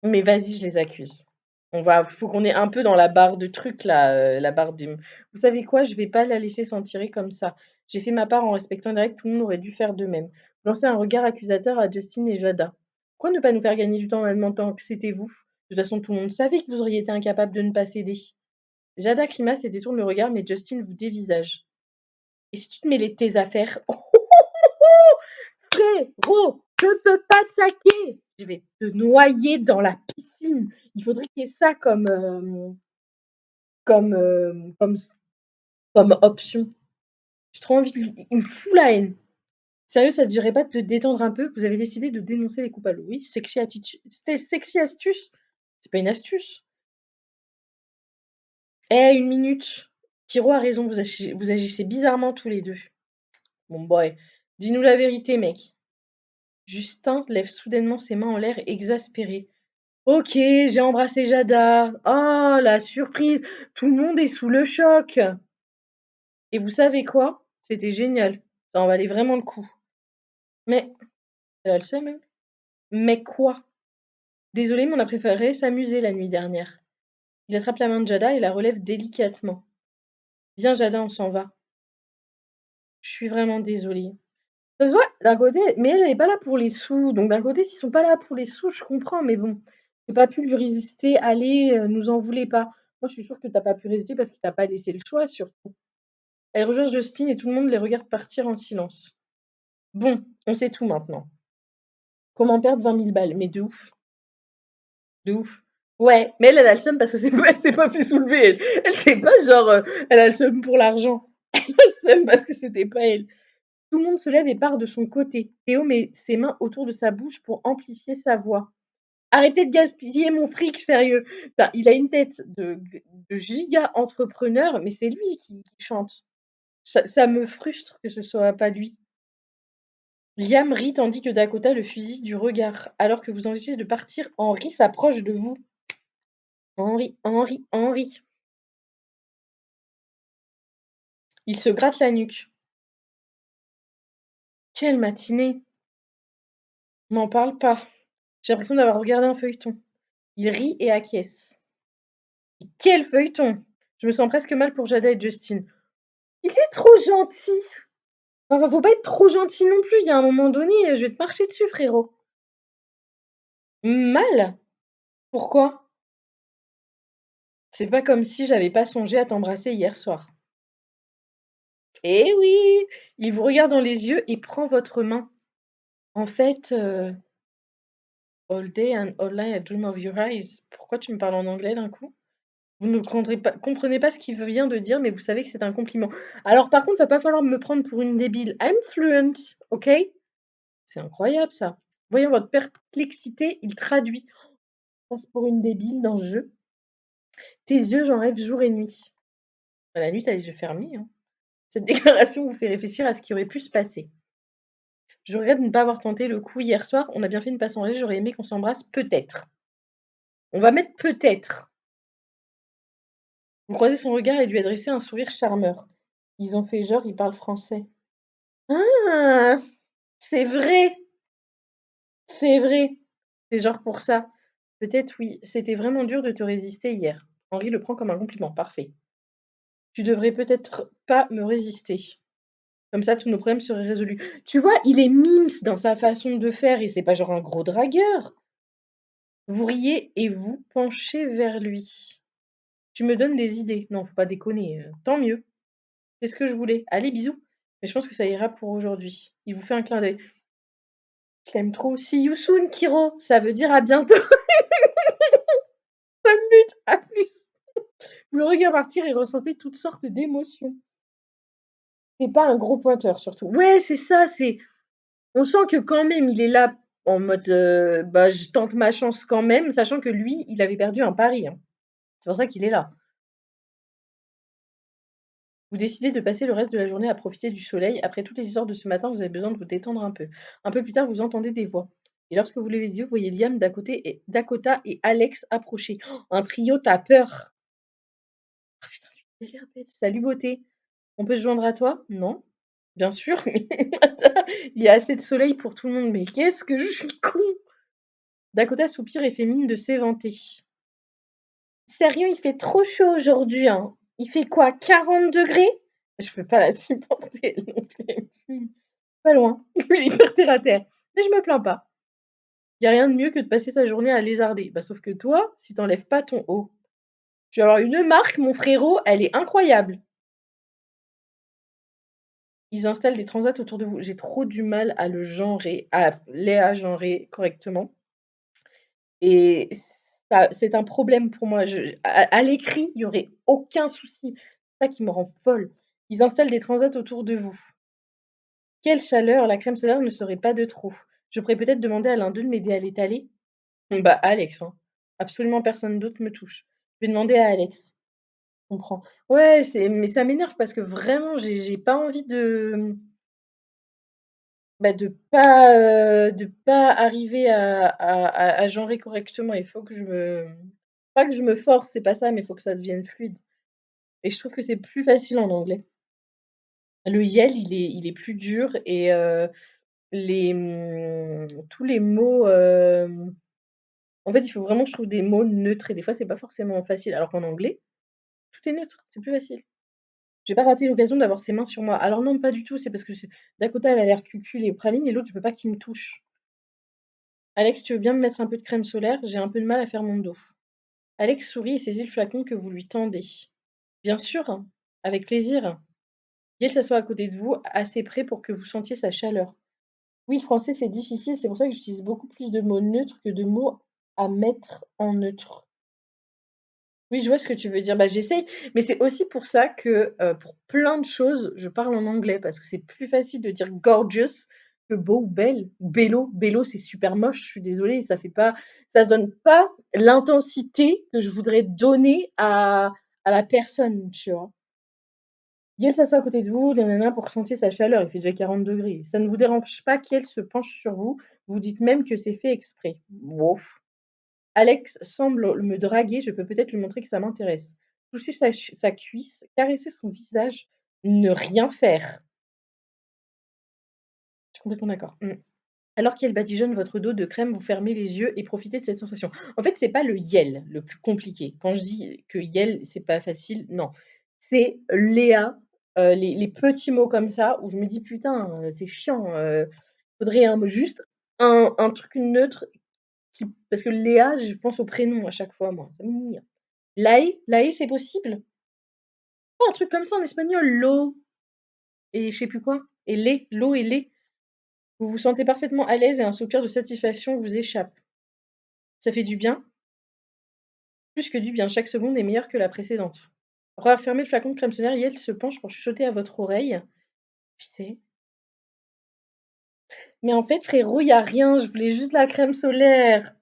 Mais vas-y, je les accuse. Faut qu'on ait un peu dans la barre de trucs là, la barre des. Vous savez quoi? Je vais pas la laisser s'en tirer comme ça. J'ai fait ma part en respectant les règles, tout le monde aurait dû faire de même. Lancer un regard accusateur à Justin et Jada. Pourquoi ne pas nous faire gagner du temps en admettant que c'était vous? De toute façon, tout le monde savait que vous auriez été incapable de ne pas céder. Jada grimace et détourne le regard, mais Justin vous dévisage. Et si tu te mêlais de tes affaires? Frérot, je peux pas te saquer. Je vais te noyer dans la piscine. Il faudrait qu'il y ait ça comme, comme option. J'ai trop envie de lui. Il me fout la haine. Sérieux, ça te dirait pas de te détendre un peu? Vous avez décidé de dénoncer les coupables. Oui, c'était sexy astuce. C'est pas une astuce. Eh, une minute. Kiro a raison, vous agissez bizarrement tous les deux. Bon boy, dis-nous la vérité, mec. Justin lève soudainement ses mains en l'air, exaspéré. Ok, j'ai embrassé Jada. Oh, la surprise. Tout le monde est sous le choc. Et vous savez quoi? C'était génial. Ça en valait vraiment le coup. Mais, elle a le seum, elle. Mais quoi? Désolé, mais on a préféré s'amuser la nuit dernière. Il attrape la main de Jada et la relève délicatement. Viens, Jada, on s'en va. Je suis vraiment désolée. Ça se voit, d'un côté, mais elle n'est pas là pour les sous. Donc, d'un côté, s'ils sont pas là pour les sous, je comprends. Mais bon, j'ai pas pu lui résister. Allez, nous en voulez pas. Moi, je suis sûre que t'as pas pu résister parce qu'il t'a pas laissé le choix, surtout. Elle rejoint Justine et tout le monde les regarde partir en silence. Bon, on sait tout maintenant. Comment perdre 20 000 balles? Mais de ouf. De ouf. Ouais, mais elle a le seum parce que elle s'est pas fait soulever. Elle sait pas, genre, elle a le seum pour l'argent. Elle a le seum parce que c'était pas elle. Tout le monde se lève et part de son côté. Théo met ses mains autour de sa bouche pour amplifier sa voix. Arrêtez de gaspiller mon fric, sérieux. Enfin, il a une tête de giga entrepreneur, mais c'est lui qui chante. Ça me frustre que ce soit pas lui. Liam rit tandis que Dakota le fusille du regard. Alors que vous envisagez de partir, Henri s'approche de vous. Henri, Henri, Henri. Il se gratte la nuque. Quelle matinée! M'en parle pas. J'ai l'impression d'avoir regardé un feuilleton. Il rit et acquiesce. Quel feuilleton! Je me sens presque mal pour Jada et Justin. Il est trop gentil! Enfin, faut pas être trop gentil non plus. Il y a un moment donné, je vais te marcher dessus, frérot. Mal? Pourquoi? C'est pas comme si j'avais pas songé à t'embrasser hier soir. Eh oui! Il vous regarde dans les yeux et prend votre main. En fait, all day and all night I dream of your eyes. Pourquoi tu me parles en anglais d'un coup? Vous ne comprenez pas ce qu'il vient de dire, mais vous savez que c'est un compliment. Alors par contre, va pas falloir me prendre pour une débile. I'm fluent, OK? C'est incroyable ça. Voyons votre perplexité, il traduit. Passe pour une débile dans ce jeu. Tes yeux, j'en rêve jour et nuit. Bah, la nuit, tu les yeux fermés, hein. Cette déclaration vous fait réfléchir à ce qui aurait pu se passer. Je regrette de ne pas avoir tenté le coup hier soir. On a bien fait de ne pas s'enlever. J'aurais aimé qu'on s'embrasse, peut-être. On va mettre peut-être. Vous croisez son regard et lui adressez un sourire charmeur. Ils ont fait genre, ils parlent français. Ah! C'est vrai! C'est vrai! C'est genre pour ça. Peut-être oui. C'était vraiment dur de te résister hier. Henri le prend comme un compliment. Parfait. Tu devrais peut-être pas me résister. Comme ça, tous nos problèmes seraient résolus. Tu vois, il est mimes dans sa façon de faire et c'est pas genre un gros dragueur. Vous riez et vous penchez vers lui. Tu me donnes des idées. Non, faut pas déconner. Tant mieux. C'est ce que je voulais. Allez, bisous. Mais je pense que ça ira pour aujourd'hui. Il vous fait un clin d'œil. Je l'aime trop. See you soon, Kiro. Ça veut dire à bientôt. Ça me bute. À plus. Vous le regardez partir et ressentez toutes sortes d'émotions. C'est pas un gros pointeur, surtout. Ouais, c'est ça. On sent que quand même, il est là en mode bah, je tente ma chance quand même, sachant que lui, il avait perdu un pari, hein. C'est pour ça qu'il est là. Vous décidez de passer le reste de la journée à profiter du soleil. Après toutes les histoires de ce matin, vous avez besoin de vous détendre un peu. Un peu plus tard, vous entendez des voix. Et lorsque vous levez les yeux, vous voyez Liam Dakota et Alex approcher. Oh, un trio, t'as peur. Ah, putain, il a l'air bête. Salut beauté. On peut se joindre à toi? Non. Bien sûr, mais il y a assez de soleil pour tout le monde. Mais qu'est-ce que je suis con! Dakota soupire et fait mine de s'éventer. Sérieux, il fait trop chaud aujourd'hui, hein. Il fait quoi, 40 degrés? Je peux pas la supporter non plus. Pas loin. Il est hyper terre à terre. Mais je me plains pas. Y a rien de mieux que de passer sa journée à lézarder. Bah, sauf que toi, si t'enlèves pas ton haut, tu vas avoir une marque, mon frérot, elle est incroyable. Ils installent des transats autour de vous. J'ai trop du mal à le genrer, à Léa genrer correctement. Et ça, c'est un problème pour moi. À l'écrit, il y aurait aucun souci. C'est ça qui me rend folle. Ils installent des transats autour de vous. Quelle chaleur, la crème solaire ne serait pas de trop. Je pourrais peut-être demander à l'un d'eux de m'aider à l'étaler. Bah, Alex, hein. Absolument personne d'autre me touche. Je vais demander à Alex. Je comprends. Ouais, mais ça m'énerve parce que vraiment, j'ai pas envie bah, de pas arriver à genrer correctement. Il faut que je me pas que je me force, c'est pas ça, mais il faut que ça devienne fluide et je trouve que c'est plus facile en anglais. Le yell, il est plus dur et tous les mots, en fait, il faut vraiment que je trouve des mots neutres et des fois, c'est pas forcément facile. Alors qu'en anglais, tout est neutre, c'est plus facile. J'ai pas raté l'occasion d'avoir ses mains sur moi. Alors non, pas du tout, c'est parce que Dakota, elle a l'air cucul et praline et l'autre, je veux pas qu'il me touche. Alex, tu veux bien me mettre un peu de crème solaire? J'ai un peu de mal à faire mon dos. Alex sourit et saisit le flacon que vous lui tendez. Bien sûr, avec plaisir. Gaël s'assoit à côté de vous, assez près pour que vous sentiez sa chaleur. Oui, le français, c'est difficile, c'est pour ça que j'utilise beaucoup plus de mots neutres que de mots à mettre en neutre. Oui, je vois ce que tu veux dire. Bah, j'essaye, mais c'est aussi pour ça que, pour plein de choses, je parle en anglais parce que c'est plus facile de dire gorgeous que beau ou belle ou bello. Bello, c'est super moche, je suis désolée, ça donne pas l'intensité que je voudrais donner à la personne, tu vois? Yael s'assoit à côté de vous, nanana, pour sentir sa chaleur, il fait déjà 40 degrés. Ça ne vous dérange pas qu'elle se penche sur vous, vous dites même que c'est fait exprès. Bof. Alex semble me draguer, je peux peut-être lui montrer que ça m'intéresse. Toucher sa cuisse, caresser son visage, ne rien faire. Je suis complètement d'accord. Alors qu'elle badigeonne votre dos de crème, vous fermez les yeux et profitez de cette sensation. En fait, c'est pas le yel le plus compliqué. Quand je dis que yel, c'est pas facile, non. C'est Léa, les petits mots comme ça où je me dis: «Putain, c'est chiant, faudrait juste un truc neutre qui» parce que Léa, je pense au prénom à chaque fois moi, ça m'énerve. La haie, c'est possible? Oh, un truc comme ça en espagnol, l'eau et je sais plus quoi. Et lait, l'eau et lait. Vous vous sentez parfaitement à l'aise et un soupir de satisfaction vous échappe. Ça fait du bien, plus que du bien. Chaque seconde est meilleure que la précédente. Après avoir fermé le flacon de crème solaire, Yael se penche pour chuchoter à votre oreille. Tu sais. Mais en fait, frérot, y a rien, je voulais juste la crème solaire.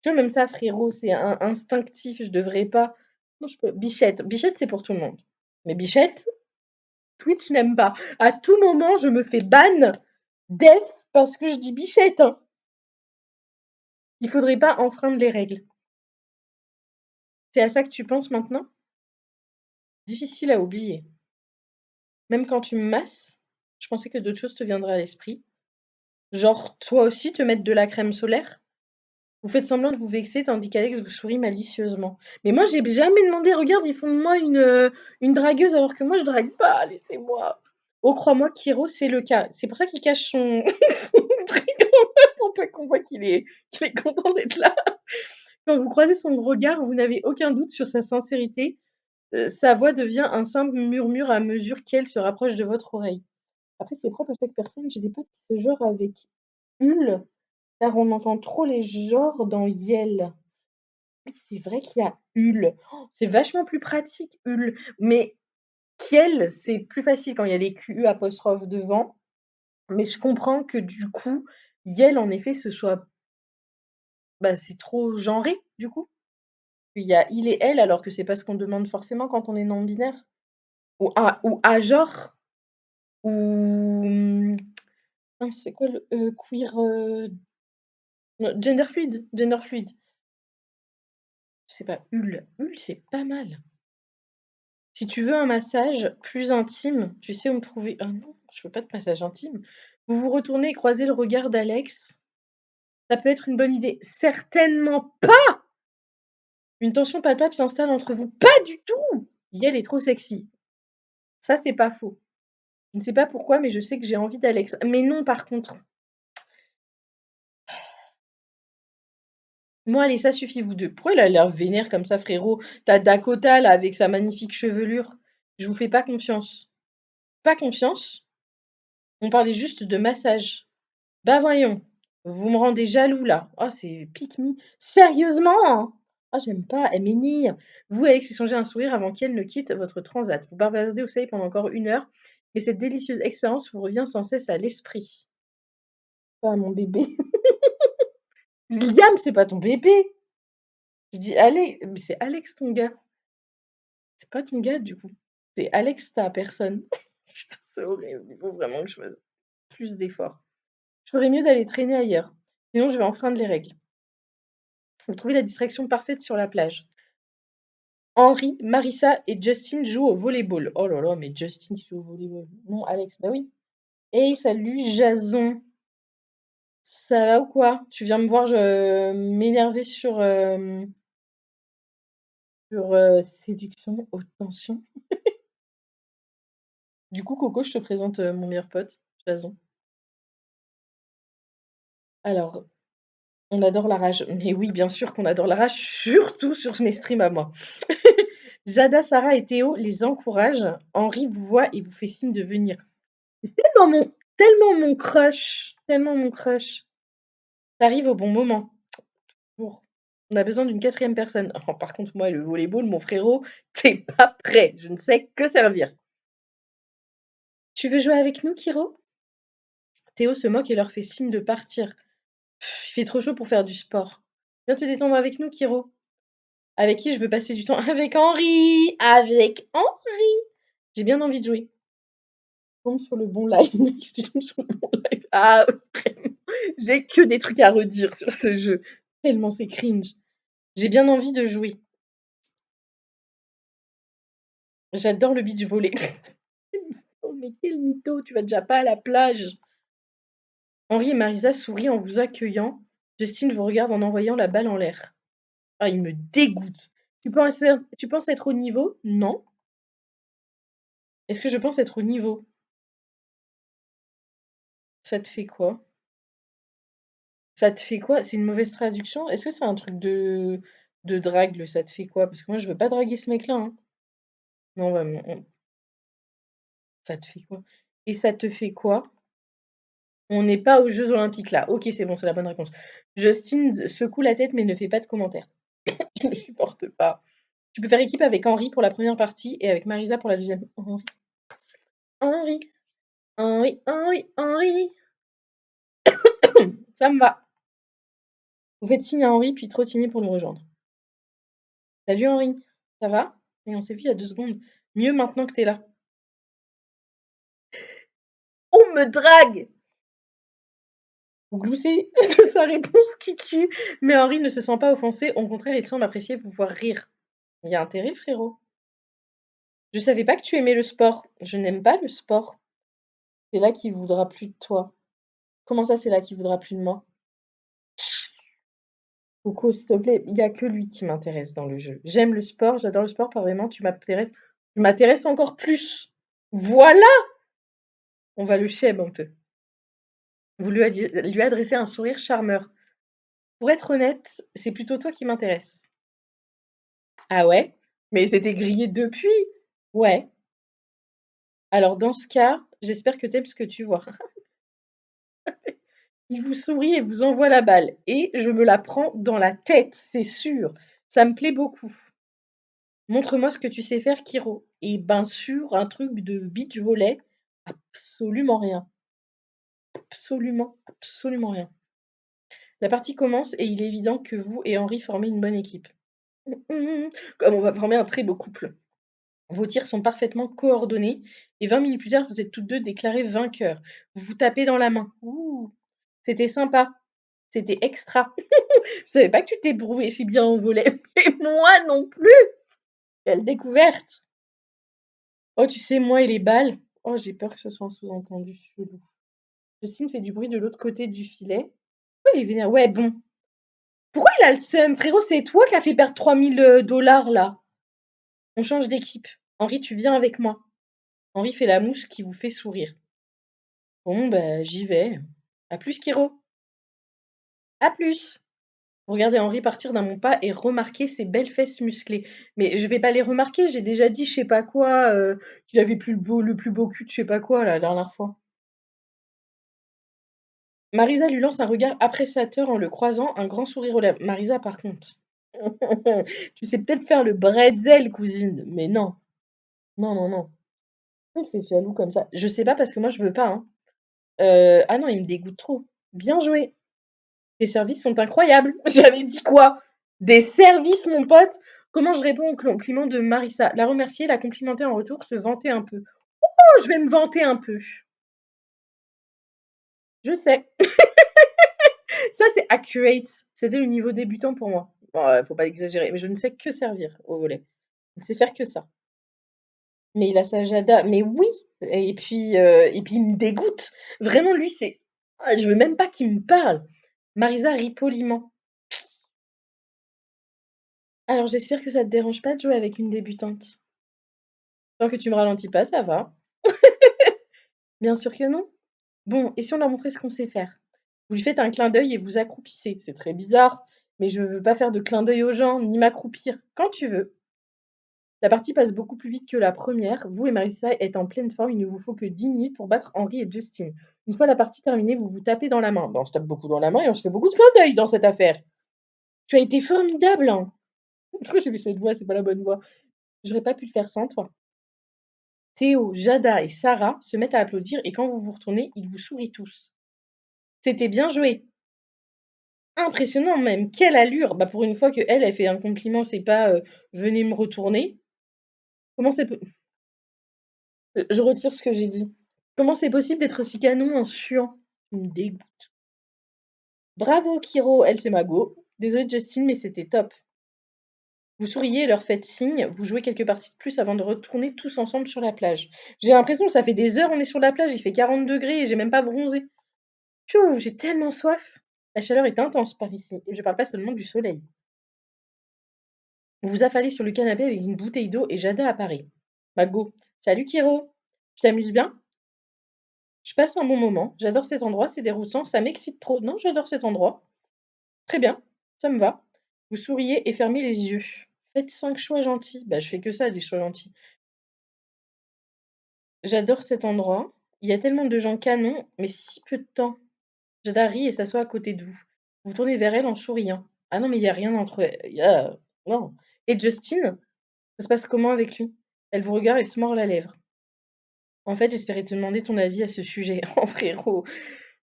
Tu vois, même ça, frérot, c'est instinctif, je devrais pas. Non, je peux. Bichette. Bichette, c'est pour tout le monde. Mais Bichette, Twitch n'aime pas. À tout moment, je me fais ban, def, parce que je dis Bichette, hein. Il faudrait pas enfreindre les règles. C'est à ça que tu penses maintenant? Difficile à oublier. Même quand tu me masses, je pensais que d'autres choses te viendraient à l'esprit. Genre, toi aussi, te mettre de la crème solaire? Vous faites semblant de vous vexer tandis qu'Alex vous sourit malicieusement. Mais moi, j'ai jamais demandé, regarde, ils font de moi une dragueuse alors que moi, je drague pas, laissez-moi. Oh, crois-moi, Kiro, c'est le cas. C'est pour ça qu'il cache son, son truc pour pas qu'on voit qu'il est content d'être là. Quand vous croisez son regard, vous n'avez aucun doute sur sa sincérité. Sa voix devient un simple murmure à mesure qu'elle se rapproche de votre oreille. Après, c'est propre à chaque personne. J'ai des potes qui se genrent avec Hul, car on entend trop les genres dans Yel. Oui, c'est vrai qu'il y a Hul. Oh, c'est vachement plus pratique, Hul. Mais Kiel, c'est plus facile quand il y a les QU apostrophe devant. Mais je comprends que du coup, Yel, en effet, ce soit. Bah, c'est trop genré, du coup. Il y a il et elle, alors que c'est pas ce qu'on demande forcément quand on est non-binaire. Ou à genre. Ou. Mince, c'est quoi le queer. Non, gender fluide. Gender fluide. Je sais pas, Hul. Hul, c'est pas mal. Si tu veux un massage plus intime, tu sais où me trouver. Ah non, je veux pas de massage intime. Vous vous retournez et croisez le regard d'Alex. Ça peut être une bonne idée. Certainement pas. Une tension palpable s'installe entre vous. Pas du tout. Yel est trop sexy. Ça, c'est pas faux. Je ne sais pas pourquoi, mais je sais que j'ai envie d'Alex. Mais non, par contre. Moi, allez, ça suffit, vous deux. Pourquoi il a l'air vénère comme ça, frérot? T'as Dakota, là, avec sa magnifique chevelure. Je vous fais pas confiance. Pas confiance? On parlait juste de massage. Bah voyons, vous me rendez jaloux là. Oh, c'est pique me. Sérieusement? Ah, j'aime pas, elle m'énerve. Vous, Alex, échangez un sourire avant qu'elle ne quitte votre transat. Vous bavardez au soleil pendant encore 1 heure, et cette délicieuse expérience vous revient sans cesse à l'esprit. Ah, mon bébé. Liam, c'est pas ton bébé. Je dis, allez, mais c'est Alex ton gars. C'est pas ton gars du coup. C'est Alex ta personne. Putain, c'est horrible. Il faut vraiment que je fasse plus d'efforts. Je ferais mieux d'aller traîner ailleurs. Sinon, je vais enfreindre les règles. Vous trouvez la distraction parfaite sur la plage. Henri, Marissa et Justin jouent au volleyball. Oh là là, mais Justin qui joue au volleyball. Non, Alex, bah oui. Hey, salut Jason. Ça va ou quoi? Tu viens me voir m'énerver sur séduction, haute tension. Du coup, Coco, je te présente mon meilleur pote, Jason. Alors, on adore la rage. Mais oui, bien sûr qu'on adore la rage, surtout sur mes streams à moi. Jada, Sarah et Théo les encouragent. Henri vous voit et vous fait signe de venir. Tellement mon crush, tellement mon crush. T'arrives au bon moment. Pour. On a besoin d'une quatrième personne. Oh, par contre, moi, le volleyball, mon frérot, t'es pas prêt. Je ne sais que servir. Tu veux jouer avec nous, Kiro? Théo se moque et leur fait signe de partir. Pff, il fait trop chaud pour faire du sport. Viens te détendre avec nous, Kiro. Avec qui je veux passer du temps? Avec Henri! Avec Henri! J'ai bien envie de jouer. Tombe sur le bon live. Tu tombes sur le bon live. Ah, vraiment. J'ai que des trucs à redire sur ce jeu. Tellement c'est cringe. J'ai bien envie de jouer. J'adore le beach volley. Oh, mais quel mytho, tu vas déjà pas à la plage. Henri et Marisa sourient en vous accueillant. Justine vous regarde en envoyant la balle en l'air. Ah, il me dégoûte. Tu penses être au niveau? Non. Est-ce que je pense être au niveau? Ça te fait quoi? Ça te fait quoi? C'est une mauvaise traduction? Est-ce que c'est un truc de de drague, ça te fait quoi? Parce que moi, je veux pas draguer ce mec-là, hein. Non, ça te fait quoi? Et ça te fait quoi? On n'est pas aux Jeux Olympiques là. Ok, c'est bon, c'est la bonne réponse. Justine secoue la tête mais ne fait pas de commentaires. Je ne supporte pas. Tu peux faire équipe avec Henri pour la première partie et avec Marisa pour la deuxième. Henri, Henri, Henri, Henri, Henri. Ça me va. Vous faites signe à Henri puis trottinez pour le rejoindre. Salut Henri, ça va? Et on s'est vu il y a 2 secondes. Mieux maintenant que t'es là. On me drague! Vous gloussez de sa réponse qui tue. Mais Henri ne se sent pas offensé, au contraire, il semble apprécier vous voir rire. Il y a intérêt, frérot. Je savais pas que tu aimais le sport. Je n'aime pas le sport. C'est là qu'il voudra plus de toi. Comment ça, c'est là qu'il voudra plus de moi? Coco, s'il te plaît, il y a que lui qui m'intéresse dans le jeu. J'aime le sport, j'adore le sport, pas vraiment, tu m'intéresses encore plus. Voilà! On va le cheb un peu. Vous lui adressez un sourire charmeur. Pour être honnête, c'est plutôt toi qui m'intéresse. Ah ouais? Mais c'était grillé depuis? Ouais. Alors dans ce cas, j'espère que t'aimes ce que tu vois. Il vous sourit et vous envoie la balle. Et je me la prends dans la tête, c'est sûr. Ça me plaît beaucoup. Montre-moi ce que tu sais faire, Kiro. Et ben sûr, un truc de beach volley, absolument rien. Absolument, absolument rien. La partie commence et il est évident que vous et Henri formez une bonne équipe. Comme on va former un très beau couple. Vos tirs sont parfaitement coordonnés et 20 minutes plus tard, vous êtes toutes deux déclarées vainqueurs. Vous vous tapez dans la main. Ouh, c'était sympa. C'était extra. Je savais pas que tu t'es brouillé si bien en volley. Mais moi non plus. Quelle découverte. Oh, tu sais, moi et les balles. Oh, j'ai peur que ce soit un sous-entendu chelou. Justine fait du bruit de l'autre côté du filet. Pourquoi il est vénère? Ouais, bon. Pourquoi il a le seum? Frérot, c'est toi qui as fait perdre 3000 $ là. On change d'équipe. Henri, tu viens avec moi. Henri fait la mouche qui vous fait sourire. Bon, bah, j'y vais. À plus, Kiro. À plus. Vous regardez Henri partir d'un bon pas et remarquez ses belles fesses musclées. Mais je vais pas les remarquer, j'ai déjà dit je sais pas quoi, qu'il avait le plus beau cul de je sais pas quoi la dernière fois. Marisa lui lance un regard appréciateur en le croisant, un grand sourire aux lèvres. Marisa, par contre. Tu sais peut-être faire le bretzel, cousine, mais non. Non, non, non. Il fait jaloux comme ça. Je sais pas parce que moi je veux pas, hein. Ah non, il me dégoûte trop. Bien joué. Tes services sont incroyables. J'avais dit quoi? Des services, mon pote? Comment je réponds au compliment de Marissa? La remercier, la complimenter en retour, se vanter un peu. Oh, je vais me vanter un peu. Je sais. Ça, c'est accurate. C'était le niveau débutant pour moi. Bon, faut pas exagérer, mais je ne sais que servir au volet. Je ne sais faire que ça. Mais il a sa Jada. Mais oui! Et puis il me dégoûte. Vraiment, lui, c'est. Ah, je veux même pas qu'il me parle. Marisa rit poliment. Alors, j'espère que ça te dérange pas de jouer avec une débutante. Tant que tu me ralentis pas, ça va. Bien sûr que non. Bon, et si on leur montrait ce qu'on sait faire? Vous lui faites un clin d'œil et vous accroupissez. C'est très bizarre, mais je veux pas faire de clin d'œil aux gens, ni m'accroupir. Quand tu veux. La partie passe beaucoup plus vite que la première. Vous et Marissa êtes en pleine forme. Il ne vous faut que 10 minutes pour battre Henri et Justine. Une fois la partie terminée, vous vous tapez dans la main. Ben, on se tape beaucoup dans la main et on se fait beaucoup de clin d'œil dans cette affaire. Tu as été formidable, hein. Pourquoi j'ai fait cette voix? C'est pas la bonne voix. J'aurais pas pu le faire sans toi. Théo, Jada et Sarah se mettent à applaudir et quand vous vous retournez, ils vous sourient tous. C'était bien joué. Impressionnant même. Quelle allure. Bah, pour une fois que elle fait un compliment, c'est pas venez me retourner. Comment c'est Je retire ce que j'ai dit. Comment c'est possible d'être aussi canon en suant? Il me dégoûte. Bravo Kiro, elle c'est ma go. Désolée Justine, mais c'était top. Vous souriez et leur faites signe, vous jouez quelques parties de plus avant de retourner tous ensemble sur la plage. J'ai l'impression que ça fait des heures on est sur la plage, il fait 40 degrés et j'ai même pas bronzé. Pfiou, j'ai tellement soif. La chaleur est intense par ici, et je parle pas seulement du soleil. Vous vous affalez sur le canapé avec une bouteille d'eau et Jada apparaît. Mago, salut Kiro. Tu t'amuses bien? Je passe un bon moment, j'adore cet endroit, c'est déroutant, ça m'excite trop. Non, j'adore cet endroit. Très bien, ça me va. Vous souriez et fermez les yeux. Faites 5 choix gentils. Bah, je fais que ça, des choix gentils. J'adore cet endroit. Il y a tellement de gens canons, mais si peu de temps. Jada rit et s'assoit à côté de vous. Vous vous tournez vers elle en souriant. Ah non, mais il y a rien entre non. Et Justin, ça se passe comment avec lui? Elle vous regarde et se mord la lèvre. En fait, j'espérais te demander ton avis à ce sujet. Oh frérot,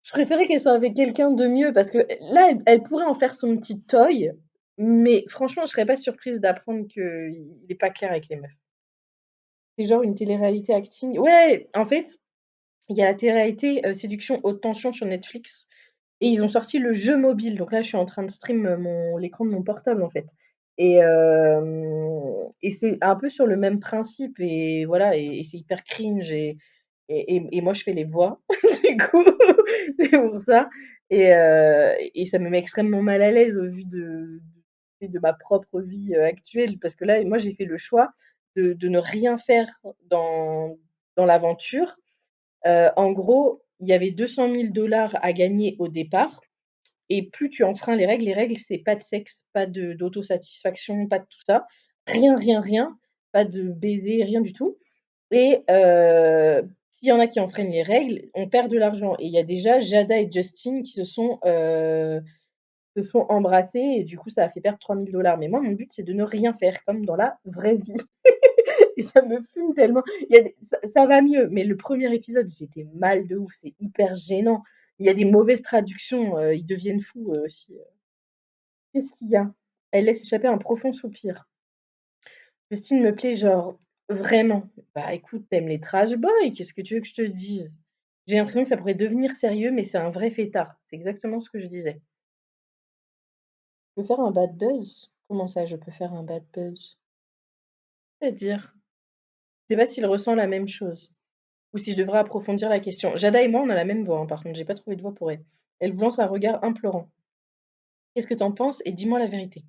je préférais qu'elle soit avec quelqu'un de mieux parce que là, elle pourrait en faire son petit toy, mais franchement, je serais pas surprise d'apprendre qu'il est pas clair avec les meufs. C'est genre une télé-réalité acting. Ouais, en fait, il y a la télé-réalité Séduction haute tension sur Netflix et ils ont sorti le jeu mobile. Donc là, je suis en train de stream l'écran de mon portable en fait. Et c'est un peu sur le même principe et voilà, et c'est hyper cringe et moi je fais les voix, du coup, c'est pour ça. Et ça me met extrêmement mal à l'aise au vu de ma propre vie actuelle. Parce que là, moi j'ai fait le choix de ne rien faire dans l'aventure. En gros, il y avait 200 000 $ à gagner au départ. Et plus tu enfreins les règles, c'est pas de sexe, pas d'autosatisfaction, pas de tout ça. Rien, rien, rien. Pas de baiser, rien du tout. Et s'il y en a qui enfreignent les règles, on perd de l'argent. Et il y a déjà Jada et Justin qui se sont embrassés et du coup, ça a fait perdre 3 000 $. Mais moi, mon but, c'est de ne rien faire, comme dans la vraie vie. Et ça me fume tellement. Ça va mieux, mais le premier épisode, j'étais mal de ouf. C'est hyper gênant. Il y a des mauvaises traductions. Ils deviennent fous aussi. Qu'est-ce qu'il y a? Elle laisse échapper un profond soupir. Christine me plaît, genre, vraiment. Bah écoute, t'aimes les trash boys, qu'est-ce que tu veux que je te dise? J'ai l'impression que ça pourrait devenir sérieux, mais c'est un vrai fêtard. C'est exactement ce que je disais. Je peux faire un bad buzz? Comment ça, je peux faire un bad buzz? C'est-à-dire? Je sais pas s'il ressent la même chose, ou si je devrais approfondir la question. Jada et moi, on a la même voix, hein, par contre, j'ai pas trouvé de voix pour elle. Elle vous lance un regard implorant. Qu'est-ce que t'en penses? Et dis-moi la vérité.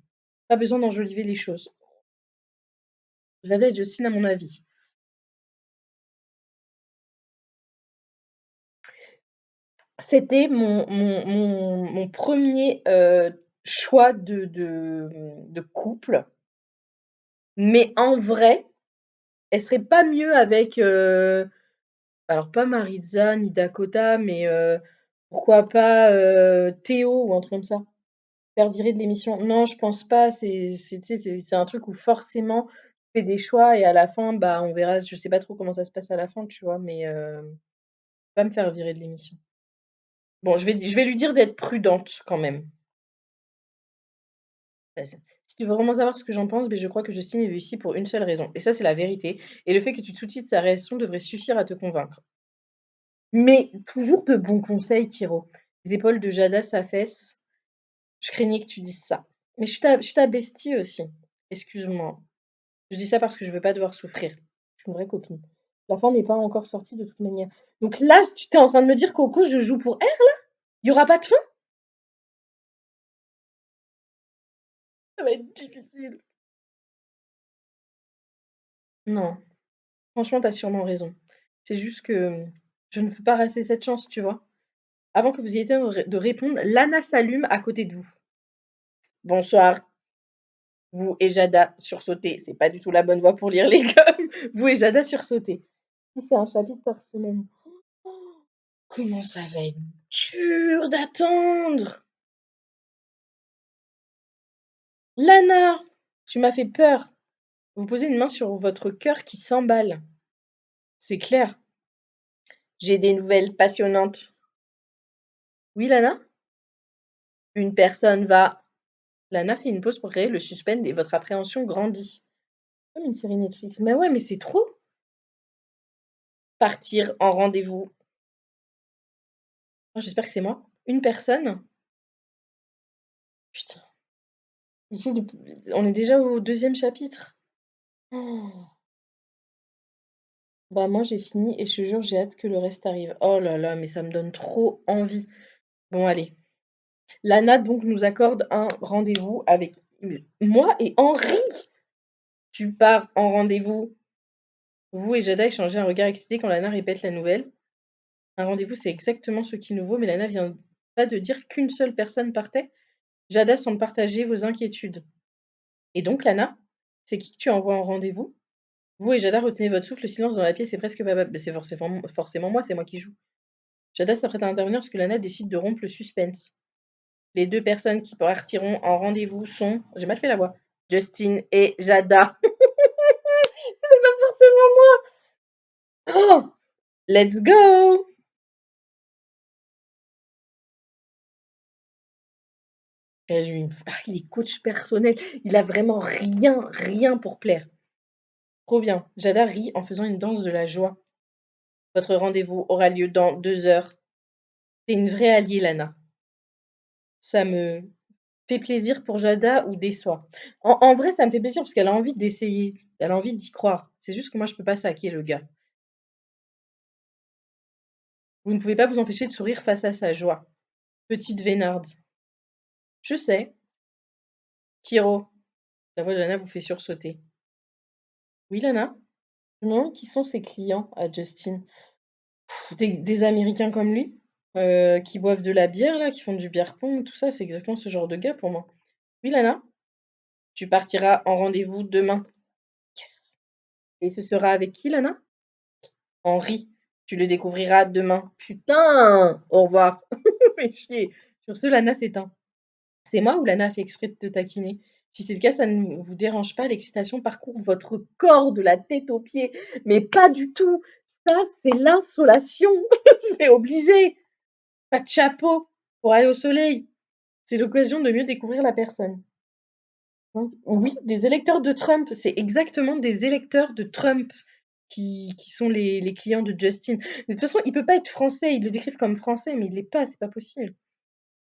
Pas besoin d'enjoliver les choses. Jada et Justine, à mon avis. C'était mon premier choix de couple, mais en vrai, elle serait pas mieux avec, alors pas Maritza ni Dakota, mais pourquoi pas, Théo ou un truc comme ça? Faire virer de l'émission. Non, je pense pas, tu sais, c'est un truc où forcément tu fais des choix et à la fin, bah, on verra. Je sais pas trop comment ça se passe à la fin, tu vois? Mais pas me faire virer de l'émission. Bon, je vais lui dire d'être prudente quand même. Si tu veux vraiment savoir ce que j'en pense, beh, je crois que Justine est venue ici pour une seule raison, et ça, c'est la vérité. Et le fait que tu te soucies de sa réaction devrait suffire à te convaincre. Mais toujours de bons conseils, Kiro. Les épaules de Jada s'affaissent. Je craignais que tu dises ça. Mais je suis ta bestie aussi. Excuse-moi. Je dis ça parce que je veux pas devoir souffrir. Je suis une vraie copine. La fin n'est pas encore sortie de toute manière. Donc là, tu t'es en train de me dire, Coco, je joue pour elle? Il y aura pas de fin? Ça va être difficile. Non, franchement, t'as sûrement raison. C'est juste que je ne veux pas rater cette chance, tu vois. Avant que vous ayez le temps de répondre, Lana s'allume à côté de vous. Bonsoir, vous et Jada sursauté. C'est pas du tout la bonne voie pour lire les coms. Vous et Jada sursauté. Si c'est un chapitre par semaine. Oh, comment ça va être dur d'attendre. Lana, tu m'as fait peur. Vous posez une main sur votre cœur qui s'emballe. C'est clair. J'ai des nouvelles passionnantes. Oui, Lana? Une personne va. Lana fait une pause pour créer le suspense et votre appréhension grandit. Comme une série Netflix. Mais ouais, mais c'est trop. Partir en rendez-vous. Oh, j'espère que c'est moi. Une personne. Putain. On est déjà au deuxième chapitre. Oh. Bah moi j'ai fini et je te jure j'ai hâte que le reste arrive. Oh là là, mais ça me donne trop envie. Bon allez. Lana donc nous accorde un rendez-vous avec moi et Henri. Tu pars en rendez-vous. Vous et Jada échangez un regard excité quand Lana répète la nouvelle. Un rendez-vous, c'est exactement ce qu'il nous vaut, mais Lana vient pas de dire qu'une seule personne partait. Jada semble partager vos inquiétudes. Et donc, Lana, c'est qui que tu envoies en rendez-vous? Vous et Jada retenez votre souffle, le silence dans la pièce est presque palpable. Mais c'est forcément moi, c'est moi qui joue. Jada s'apprête à intervenir lorsque Lana décide de rompre le suspense. Les deux personnes qui partiront en rendez-vous sont, j'ai mal fait la voix, Justin et Jada. Ce n'est pas forcément moi. Oh, let's go. Et lui, il est coach personnel. Il a vraiment rien pour plaire. Trop bien. Jada rit en faisant une danse de la joie. Votre rendez-vous aura lieu dans 2 heures. T'es une vraie alliée, Lana. Ça me fait plaisir pour Jada ou déçoit. En vrai, ça me fait plaisir parce qu'elle a envie d'essayer. Elle a envie d'y croire. C'est juste que moi, je peux pas saquer le gars. Vous ne pouvez pas vous empêcher de sourire face à sa joie. Petite Vénarde. Je sais. Kiro. La voix de Lana vous fait sursauter. Oui, Lana? Je me demande qui sont ses clients à Justin. Des Américains comme lui, qui boivent de la bière là, qui font du beer pong, tout ça, c'est exactement ce genre de gars pour moi. Oui, Lana? Tu partiras en rendez-vous demain. Yes. Et ce sera avec qui, Lana? Henri. Tu le découvriras demain. Putain! Au revoir. Fais chier. Sur ce, Lana s'éteint. C'est moi ou Lana a fait exprès de te taquiner? Si c'est le cas, ça ne vous dérange pas, l'excitation parcourt votre corps de la tête aux pieds. Mais pas du tout. Ça, c'est l'insolation. C'est obligé. Pas de chapeau pour aller au soleil. C'est l'occasion de mieux découvrir la personne. Donc, oui, des électeurs de Trump. C'est exactement des électeurs de Trump qui sont les clients de Justin. De toute façon, il peut pas être français. Ils le décrivent comme français, mais il l'est pas. C'est pas possible.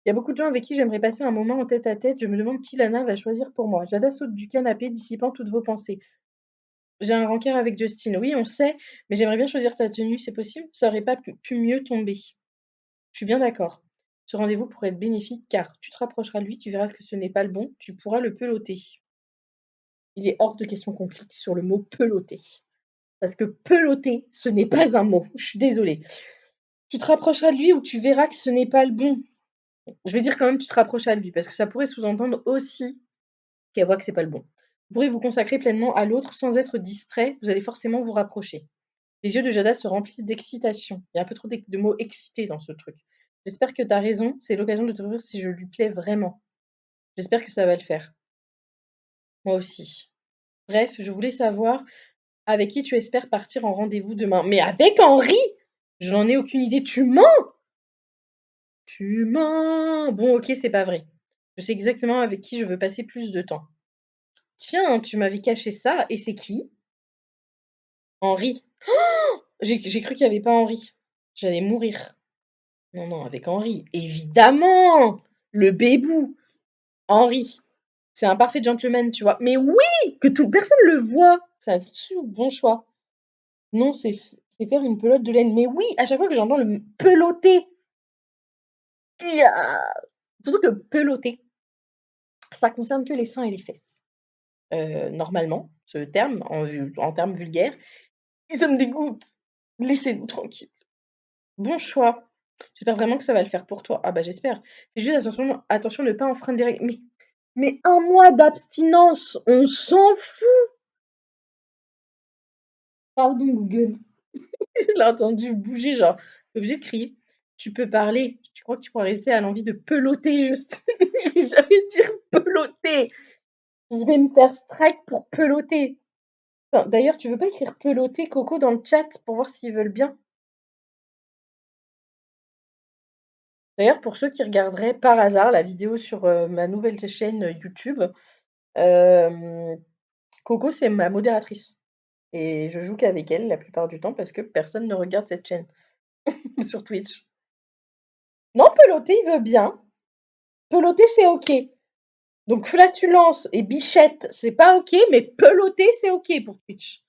Il y a beaucoup de gens avec qui j'aimerais passer un moment en tête à tête. Je me demande qui Lana va choisir pour moi. Jada saute du canapé, dissipant toutes vos pensées. J'ai un rencard avec Justin. Oui, on sait, mais j'aimerais bien choisir ta tenue. C'est possible? Ça aurait pas pu mieux tomber. Je suis bien d'accord. Ce rendez-vous pourrait être bénéfique car tu te rapprocheras de lui, tu verras que ce n'est pas le bon, tu pourras le peloter. Il est hors de question qu'on clique sur le mot peloter. Parce que peloter, ce n'est pas un mot. Je suis désolée. Tu te rapprocheras de lui ou tu verras que ce n'est pas le bon. Je vais dire quand même tu te rapprocheras de lui parce que ça pourrait sous-entendre aussi qu'elle voit que c'est pas le bon. Vous pourrez vous consacrer pleinement à l'autre sans être distrait, vous allez forcément vous rapprocher. Les yeux de Jada se remplissent d'excitation. Il y a un peu trop de mots excités dans ce truc. J'espère que tu as raison, c'est l'occasion de te dire si je lui plais vraiment. J'espère que ça va le faire. Moi aussi. Bref, je voulais savoir avec qui tu espères partir en rendez-vous demain. Mais avec Henri! Je n'en ai aucune idée. Tu mens! Tu mens! Bon, ok, c'est pas vrai. Je sais exactement avec qui je veux passer plus de temps. Tiens, tu m'avais caché ça, et c'est qui? Henri. J'ai cru qu'il n'y avait pas Henri. J'allais mourir. Non, non, avec Henri. Évidemment! Le bébou. Henri. C'est un parfait gentleman, tu vois. Mais oui! Que toute personne le voit. C'est un bon choix. Non, c'est faire une pelote de laine. Mais oui, à chaque fois que j'entends le peloter. Ia. Surtout que peloter, ça concerne que les seins et les fesses. Normalement, ce terme, en termes vulgaires. Et ça me dégoûte. Laissez-nous tranquille. Bon choix. J'espère vraiment que ça va le faire pour toi. Ah bah j'espère. Fais juste attention de ne pas enfreindre les règles. Mais un mois d'abstinence, on s'en fout. Pardon Google. Je l'ai entendu bouger, genre, t'es obligé de crier. Tu peux parler. Tu crois que tu pourras rester à l'envie de peloter juste. Je vais jamais dire peloter. Je vais me faire strike pour peloter. Enfin, d'ailleurs, tu veux pas écrire peloter Coco dans le chat pour voir s'ils veulent bien? D'ailleurs, pour ceux qui regarderaient par hasard la vidéo sur ma nouvelle chaîne YouTube, euh, Coco, c'est ma modératrice. Et je joue qu'avec elle la plupart du temps parce que personne ne regarde cette chaîne sur Twitch. Non, peloter, il veut bien. Peloter, c'est OK. Donc flatulence et bichette, c'est pas OK, mais peloter, c'est OK pour Twitch.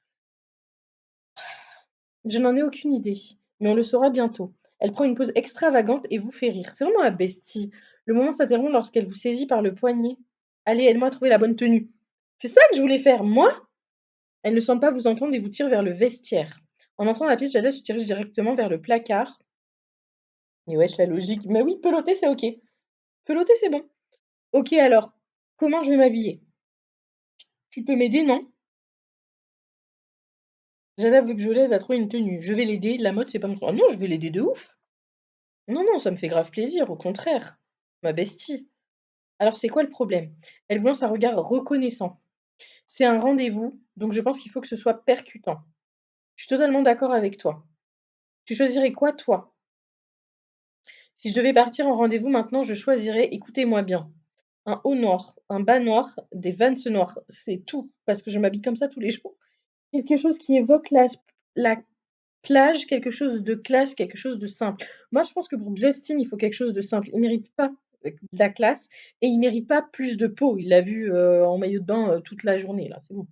Je n'en ai aucune idée, mais on le saura bientôt. Elle prend une pose extravagante et vous fait rire. C'est vraiment un bestie. Le moment s'interrompt lorsqu'elle vous saisit par le poignet. Allez, aide-moi à trouver la bonne tenue. C'est ça que je voulais faire, moi? Elle ne semble pas vous entendre et vous tire vers le vestiaire. En entrant dans la pièce, Jada se dirige directement vers le placard. Et wesh, la logique. Mais oui, peloter, c'est OK. Peloter, c'est bon. OK, alors, comment je vais m'habiller? Tu peux m'aider, non? Jada veut que je l'aide à trouver une tenue. Je vais l'aider, la mode, c'est pas mon truc. Ah non, je vais l'aider de ouf! Non, non, ça me fait grave plaisir, au contraire. Ma bestie. Alors, c'est quoi le problème? Elle lance un regard reconnaissant. C'est un rendez-vous, donc je pense qu'il faut que ce soit percutant. Je suis totalement d'accord avec toi. Tu choisirais quoi, toi? Si je devais partir en rendez-vous maintenant, je choisirais, écoutez-moi bien, un haut noir, un bas noir, des Vans noirs. C'est tout, parce que je m'habille comme ça tous les jours. Quelque chose qui évoque la plage, quelque chose de classe, quelque chose de simple. Moi, je pense que pour Justin, il faut quelque chose de simple. Il mérite pas de la classe et il mérite pas plus de peau. Il l'a vu, en maillot de bain, toute la journée là, c'est bon.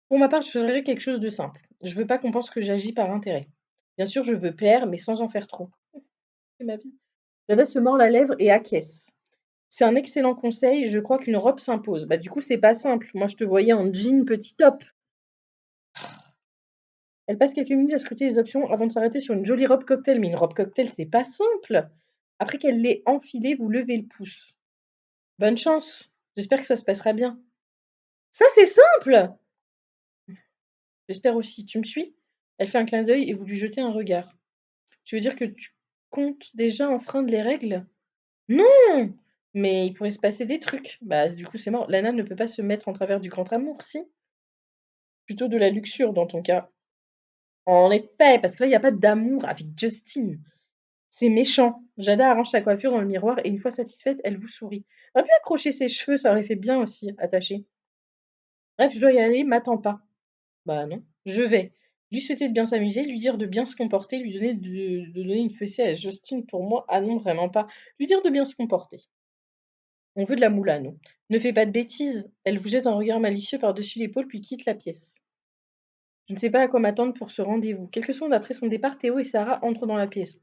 Pour ma part, je choisirais quelque chose de simple. Je veux pas qu'on pense que j'agis par intérêt. Bien sûr, je veux plaire, mais sans en faire trop. C'est ma vie. Dada se mord la lèvre et acquiesce. C'est un excellent conseil, je crois qu'une robe s'impose. Bah, du coup, c'est pas simple. Moi, je te voyais en jean petit top. Elle passe quelques minutes à scruter les options avant de s'arrêter sur une jolie robe cocktail. Mais une robe cocktail, c'est pas simple. Après qu'elle l'ait enfilée, vous levez le pouce. Bonne chance. J'espère que ça se passera bien. Ça, c'est simple! J'espère aussi. Tu me suis? Elle fait un clin d'œil et vous lui jetez un regard. Tu veux dire que tu comptes déjà enfreindre les règles? Non! Mais il pourrait se passer des trucs. Bah, du coup, c'est mort. Lana ne peut pas se mettre en travers du grand amour, si? Plutôt de la luxure dans ton cas. En effet, parce que là, il y a pas d'amour avec Justin. C'est méchant. Jada arrange sa coiffure dans le miroir et une fois satisfaite, elle vous sourit. Elle aurait pu accrocher ses cheveux, ça aurait fait bien aussi, attaché. Bref, je dois y aller, m'attends pas. Bah non, je vais. Lui souhaiter de bien s'amuser, lui dire de bien se comporter, lui donner de donner une fessée à Justine pour moi. Ah non, vraiment pas. Lui dire de bien se comporter. On veut de la moula, nous. Ne fais pas de bêtises. Elle vous jette un regard malicieux par-dessus l'épaule puis quitte la pièce. Je ne sais pas à quoi m'attendre pour ce rendez-vous. Quelques secondes après son départ, Théo et Sarah entrent dans la pièce.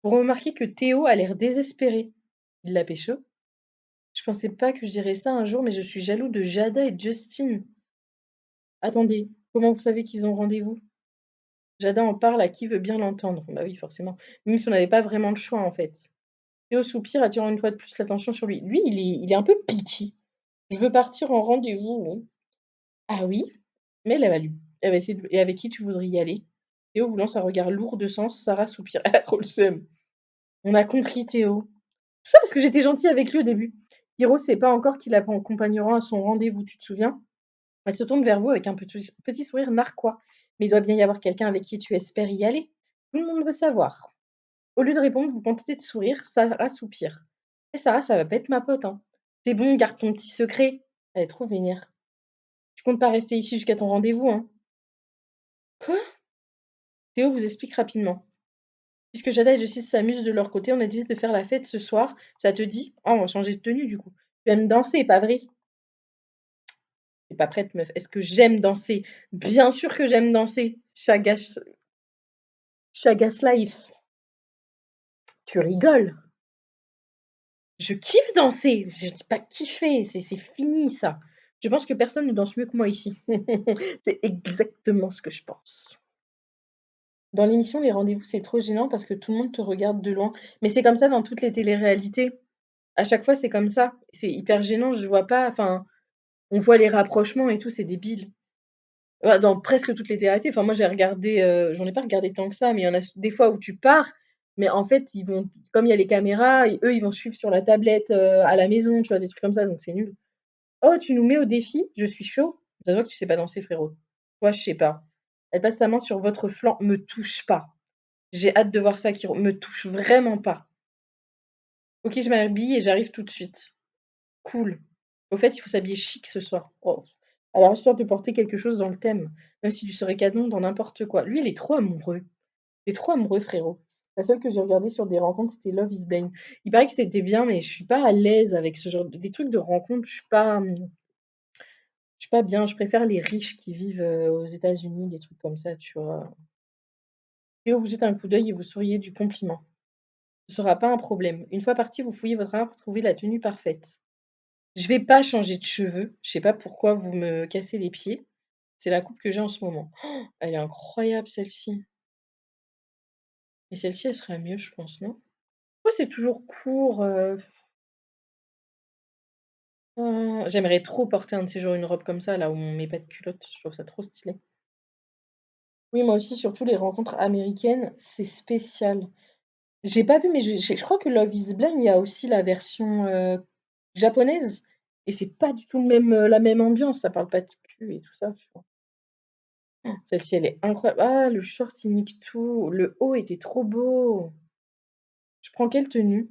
Vous remarquez que Théo a l'air désespéré. Il l'a pécho? Je pensais pas que je dirais ça un jour, mais je suis jaloux de Jada et Justin. Attendez, comment vous savez qu'ils ont rendez-vous? Jada en parle à qui veut bien l'entendre. Bah oui, forcément. Même si on n'avait pas vraiment le choix, en fait. Théo soupire, attirant une fois de plus l'attention sur lui. Lui, il est un peu piqué. Je veux partir en rendez-vous, hein. Ah oui? Mais elle va essayer de et avec qui tu voudrais y aller? Théo vous lance un regard lourd de sens, Sarah soupire. Elle a trop le seum. On a compris, Théo. Tout ça parce que j'étais gentille avec lui au début. Hiro sait pas encore qui l'accompagnera à son rendez-vous, tu te souviens? Elle se tourne vers vous avec un petit sourire narquois. Mais il doit bien y avoir quelqu'un avec qui tu espères y aller. Tout le monde veut savoir. Au lieu de répondre, vous contentez de sourire, Sarah soupire. Eh Sarah, ça va pas être ma pote, hein. C'est bon, garde ton petit secret. Elle est trop vénère. Tu comptes pas rester ici jusqu'à ton rendez-vous, hein? Quoi? Théo vous explique rapidement. Puisque Jada et Jessie s'amusent de leur côté, on a décidé de faire la fête ce soir. Ça te dit? Ah, on va changer de tenue du coup. Tu aimes danser, pas vrai? T'es pas prête, meuf. Est-ce que j'aime danser? Bien sûr que j'aime danser. Chagas Life. Tu rigoles. Je kiffe danser. Je dis pas kiffer, c'est fini ça. Je pense que personne ne danse mieux que moi ici. C'est exactement ce que je pense. Dans l'émission, les rendez-vous, c'est trop gênant parce que tout le monde te regarde de loin. Mais c'est comme ça dans toutes les téléréalités. À chaque fois, c'est comme ça. C'est hyper gênant, je vois pas, enfin, on voit les rapprochements et tout, c'est débile. Bah, dans presque toutes les téléréalités, enfin moi j'ai regardé, j'en ai pas regardé tant que ça, mais il y en a des fois où tu pars, mais en fait, ils vont comme il y a les caméras, et eux, ils vont suivre sur la tablette, à la maison, tu vois? Des trucs comme ça, donc c'est nul. «Oh, tu nous mets au défi? Je suis chaud». Ça se voit que tu sais pas danser, frérot. Toi, je sais pas. Elle passe sa main sur votre flanc. Me touche pas. J'ai hâte de voir ça, Kiro. Me touche vraiment pas. OK, je m'habille et j'arrive tout de suite. Cool. Au fait, il faut s'habiller chic ce soir. Oh. Alors, histoire de porter quelque chose dans le thème, même si tu serais canon dans n'importe quoi. Lui, il est trop amoureux. Il est trop amoureux, frérot. La seule que j'ai regardée sur des rencontres, c'était Love is Blind. Il paraît que c'était bien, mais je suis pas à l'aise avec ce genre des trucs de rencontres. Je suis pas bien. Je préfère les riches qui vivent aux États-Unis, des trucs comme ça, tu vois. Théo vous jette un coup d'œil et vous souriez du compliment. Ce sera pas un problème. Une fois parti, vous fouillez votre art pour trouver la tenue parfaite. Je vais pas changer de cheveux. Je sais pas pourquoi vous me cassez les pieds. C'est la coupe que j'ai en ce moment. Oh, elle est incroyable celle-ci. Et celle-ci, elle serait mieux, je pense, non? Pourquoi c'est toujours court? J'aimerais trop porter un de ces jours une robe comme ça, là, où on met pas de culotte. Je trouve ça trop stylé. Oui, moi aussi, surtout les rencontres américaines, c'est spécial. J'ai pas vu, mais je crois que Love is Blind, il y a aussi la version, japonaise et c'est pas du tout le même, la même ambiance, ça parle pas de cul et tout ça, tu vois? Celle-ci, elle est incroyable. Ah, le short, il nique tout. Le haut était trop beau. Je prends quelle tenue?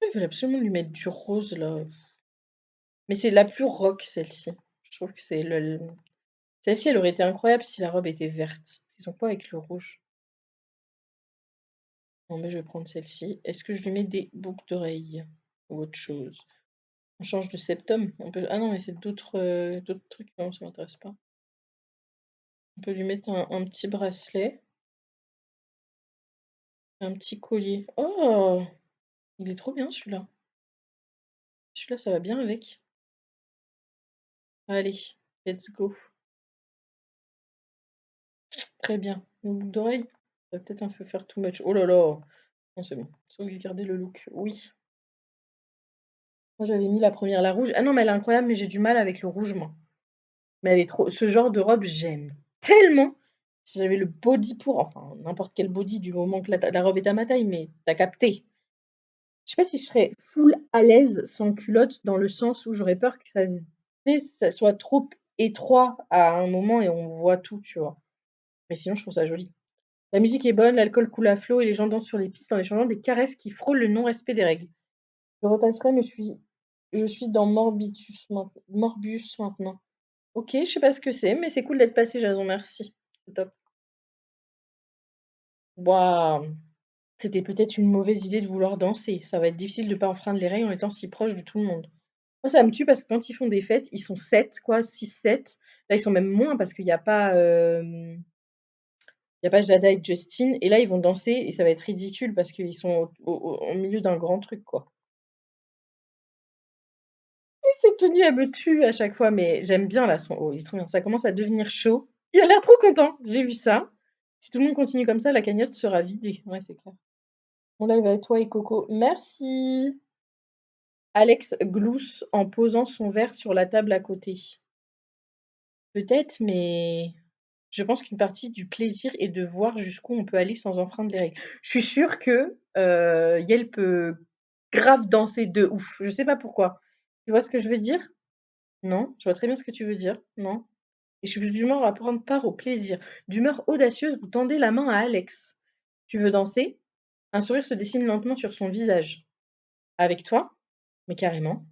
Ils veulent absolument lui mettre du rose, là. Mais c'est la plus rock, celle-ci. Je trouve que c'est le celle-ci, elle aurait été incroyable si la robe était verte. Ils ont quoi avec le rouge? Non, mais je vais prendre celle-ci. Est-ce que je lui mets des boucles d'oreilles ou autre chose? On change de septum? On peut ah non, mais c'est d'autres trucs. Non, ça m'intéresse pas. On peut lui mettre un petit bracelet, un petit collier. Oh! Il est trop bien celui-là. Celui-là, ça va bien avec. Allez, let's go. Très bien. Une boucle d'oreille? Ça va peut-être un peu faire too much. Oh là là! Non, c'est bon. Sauvegarder le look. Oui. Moi, j'avais mis la première, la rouge. Ah non, mais elle est incroyable, mais j'ai du mal avec le rouge, moi. Mais elle est trop ce genre de robe, j'aime tellement. Si j'avais le body pour, enfin, n'importe quel body du moment que la robe est à ma taille, mais tu as capté. Je sais pas si je serais full à l'aise sans culotte, dans le sens où j'aurais peur que ça se tu sais, ça soit trop étroit à un moment et on voit tout, tu vois? Mais sinon, je trouve ça joli. La musique est bonne, l'alcool coule à flot et les gens dansent sur les pistes en échangeant des caresses qui frôlent le non-respect des règles. Je repasserai, mais je suis dans Morbius maintenant. OK, je sais pas ce que c'est, mais c'est cool d'être passé, Jason, merci. C'est top. Waouh! C'était peut-être une mauvaise idée de vouloir danser. Ça va être difficile de pas enfreindre les règles en étant si proche de tout le monde. Moi, ça me tue parce que quand ils font des fêtes, ils sont 7, quoi, 6, 7. Là, ils sont même moins parce qu'il y a pas Jada et Justin et là, ils vont danser et ça va être ridicule parce qu'ils sont au milieu d'un grand truc, quoi. Et cette tenue, elle me tue à chaque fois, mais j'aime bien là son haut, il est trop bien. Ça commence à devenir chaud. Il a l'air trop content, j'ai vu ça. Si tout le monde continue comme ça, la cagnotte sera vidée. Ouais, c'est clair. Bon, là, il va être toi et Coco. Merci. Alex glousse en posant son verre sur la table à côté. Peut-être, mais je pense qu'une partie du plaisir est de voir jusqu'où on peut aller sans enfreindre les règles. Je suis sûre que Yael peut grave danser de ouf. Je sais pas pourquoi. Tu vois ce que je veux dire? Non? Je vois très bien ce que tu veux dire. Non? Et je suis d'humeur à prendre part au plaisir. D'humeur audacieuse, vous tendez la main à Alex. Tu veux danser? Un sourire se dessine lentement sur son visage. Avec toi? Mais carrément.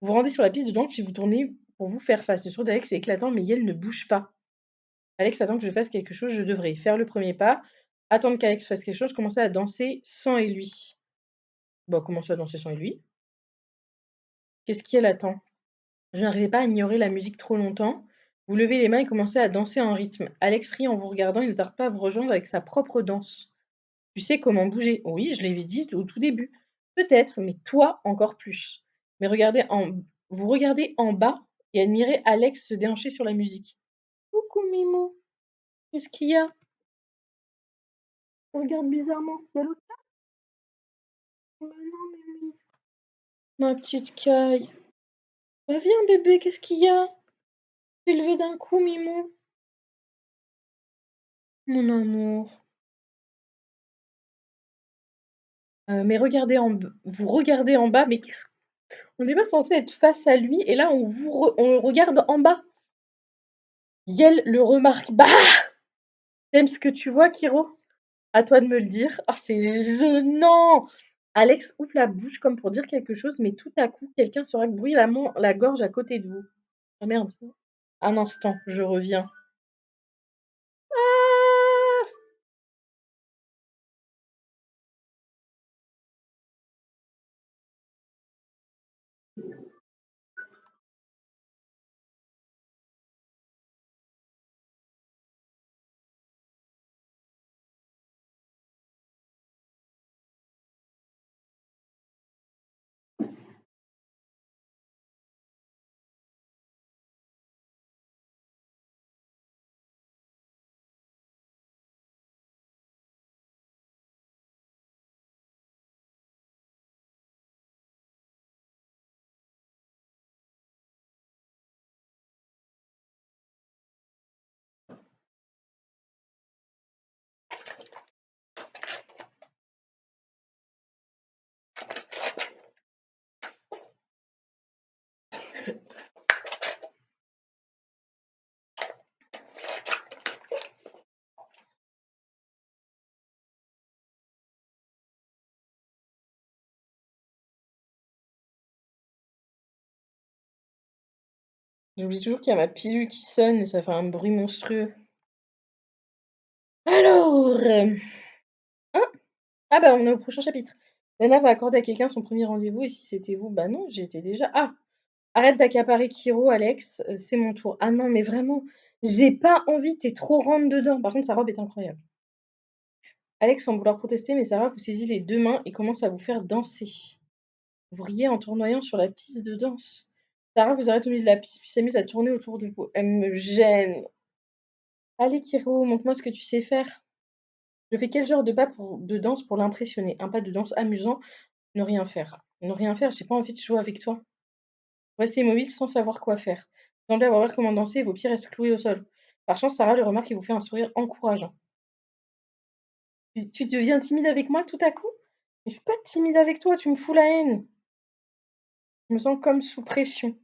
Vous vous rendez sur la piste de danse, puis vous tournez pour vous faire face. Le sourire d'Alex est éclatant, mais Yael ne bouge pas. Alex attend que je fasse quelque chose, je devrais faire le premier pas, attendre qu'Alex fasse quelque chose, commencer à danser sans et lui. Bon, commencer à danser sans et lui. Qu'est-ce qu'elle attend? Je n'arrivais pas à ignorer la musique trop longtemps. Vous levez les mains et commencez à danser en rythme. Alex rit en vous regardant et ne tarde pas à vous rejoindre avec sa propre danse. Tu sais comment bouger? Oui, je l'avais dit au tout début. Peut-être, mais toi encore plus. Mais vous regardez en bas et admirez Alex se déhancher sur la musique. Coucou Mimo, qu'est-ce qu'il y a? Regarde bizarrement. Il y a l'autre. Mais non, Mimi. Ma petite caille. Bah viens bébé, qu'est-ce qu'il y a? T'es levé d'un coup, Mimo. Mon amour. Mais vous regardez en bas, mais on n'est pas censé être face à lui, et là on regarde en bas. Yel le remarque. Bah! T'aimes ce que tu vois, Kiro? À toi de me le dire. Ah, c'est gênant! Alex ouvre la bouche comme pour dire quelque chose, mais tout à coup, quelqu'un se racle la gorge à côté de vous. Ah merde. Un instant, je reviens. Ah! J'oublie toujours qu'il y a ma pilule qui sonne et ça fait un bruit monstrueux. Alors, hein? Ah bah, on est au prochain chapitre. Lana va accorder à quelqu'un son premier rendez-vous et si c'était vous? Bah non, j'y étais déjà. Ah! Arrête d'accaparer Kiro, Alex, c'est mon tour. Ah non, mais vraiment, j'ai pas envie, tu trop rentre dedans. Par contre, sa robe est incroyable. Alex semble vouloir protester, mais Sarah vous saisit les 2 mains et commence à vous faire danser. Vous riez en tournoyant sur la piste de danse. Sarah vous arrête au milieu de la piste puis s'amuse à tourner autour de vous. Elle me gêne. Allez Kiro, montre-moi ce que tu sais faire. Je fais quel genre de pas de danse pour l'impressionner? Un pas de danse amusant, ne rien faire. Ne rien faire, j'ai pas envie de jouer avec toi. Vous restez immobile sans savoir quoi faire. Vous semblez avoir vu comment danser et vos pieds restent cloués au sol. Par chance, Sarah le remarque et vous fait un sourire encourageant. Tu deviens timide avec moi tout à coup? Mais je suis pas timide avec toi, tu me fous la haine. Je me sens comme sous pression.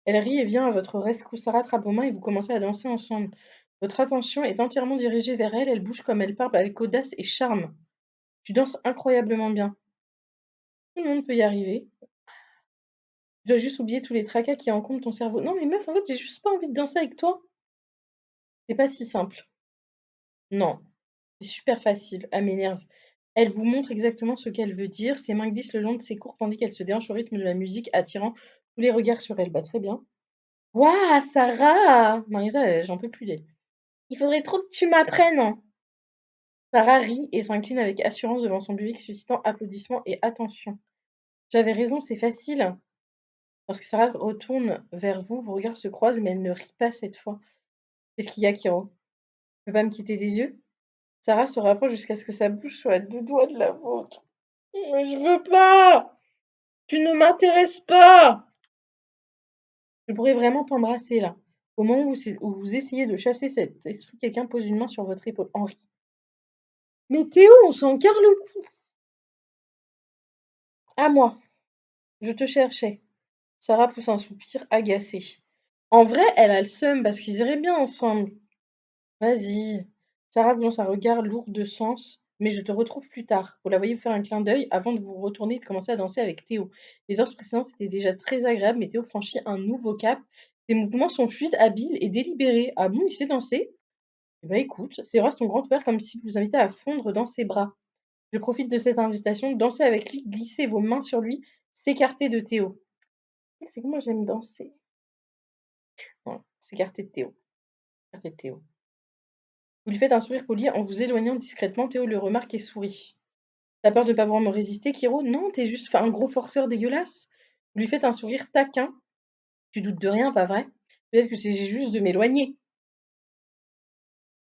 Elle rit et vient à votre rescousse. Sarah attrape vos mains et vous commencez à danser ensemble. Votre attention est entièrement dirigée vers elle, elle bouge comme elle parle avec audace et charme. Tu danses incroyablement bien. Tout le monde peut y arriver. Tu dois juste oublier tous les tracas qui encombrent ton cerveau. Non mais meuf, en fait, j'ai juste pas envie de danser avec toi. C'est pas si simple. Non, c'est super facile. Elle m'énerve. Elle vous montre exactement ce qu'elle veut dire. Ses mains glissent le long de ses cours tandis qu'elle se déhanche au rythme de la musique, attirant tous les regards sur elle. Bah très bien. Waouh, Sarah! Marisa, j'en peux plus d'elle. Il faudrait trop que tu m'apprennes, hein. Sarah rit et s'incline avec assurance devant son public, suscitant applaudissements et attention. J'avais raison, c'est facile. Lorsque Sarah retourne vers vous, vos regards se croisent, mais elle ne rit pas cette fois. Qu'est-ce qu'il y a, Kiro? Tu peux pas me quitter des yeux? Sarah se rapproche jusqu'à ce que sa bouche soit à 2 doigts de la vôtre. Mais je veux pas! Tu ne m'intéresses pas! Je pourrais vraiment t'embrasser là. Au moment où vous essayez de chasser cet esprit, quelqu'un pose une main sur votre épaule. Henri. Mais Théo, on s'en carre le cou. À moi. Je te cherchais. Sarah pousse un soupir agacé. En vrai, elle a le seum parce qu'ils iraient bien ensemble. Vas-y. Sarah vous lance un regard lourd de sens, mais je te retrouve plus tard. Vous la voyez vous faire un clin d'œil avant de vous retourner et de commencer à danser avec Théo. Les danses précédentes c'était déjà très agréable, mais Théo franchit un nouveau cap. Ses mouvements sont fluides, habiles et délibérés. Ah bon, il sait danser? Eh ben écoute, ses bras sont grands ouverts comme s'il vous invitait à fondre dans ses bras. Je profite de cette invitation, danser avec lui, glisser vos mains sur lui, s'écarter de Théo. C'est que moi j'aime danser. Voilà, s'écarter de Théo. S'écarter de Théo. Vous lui faites un sourire poli en vous éloignant discrètement. Théo le remarque et sourit. T'as peur de pas pouvoir me résister, Kiro? Non, t'es juste un gros forceur dégueulasse. Vous lui faites un sourire taquin. Tu doutes de rien, pas vrai? Peut-être que c'est juste de m'éloigner.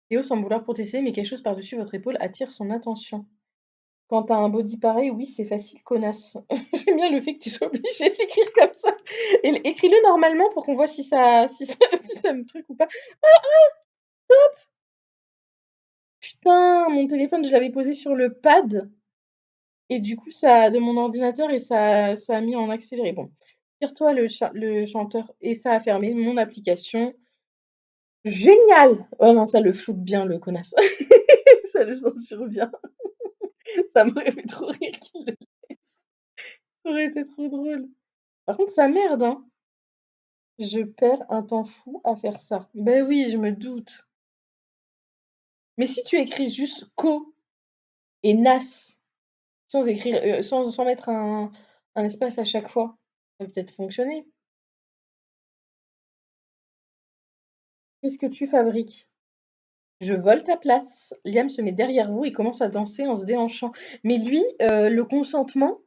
Théo semble vouloir protester, mais quelque chose par-dessus votre épaule attire son attention. Quand t'as un body pareil, oui, c'est facile, connasse. J'aime bien le fait que tu sois obligé de l'écrire comme ça. Et écris-le normalement pour qu'on voit si ça me truc ou pas. Putain, mon téléphone, je l'avais posé sur le pad. Et du coup, ça de mon ordinateur et ça a mis en accéléré. Bon, tire-toi le chanteur et ça a fermé mon application. Génial! Oh non, ça le floute bien, le connasse. Ça le censure bien. Ça m'aurait fait trop rire qu'il le laisse. Ça aurait été trop drôle. Par contre, ça merde, hein. Je perds un temps fou à faire ça. Ben oui, je me doute. Mais si tu écris juste co et nas, sans écrire, sans mettre un espace à chaque fois, ça peut peut-être fonctionner. Qu'est-ce que tu fabriques? Je vole ta place. Liam se met derrière vous et commence à danser en se déhanchant. Mais lui, le consentement,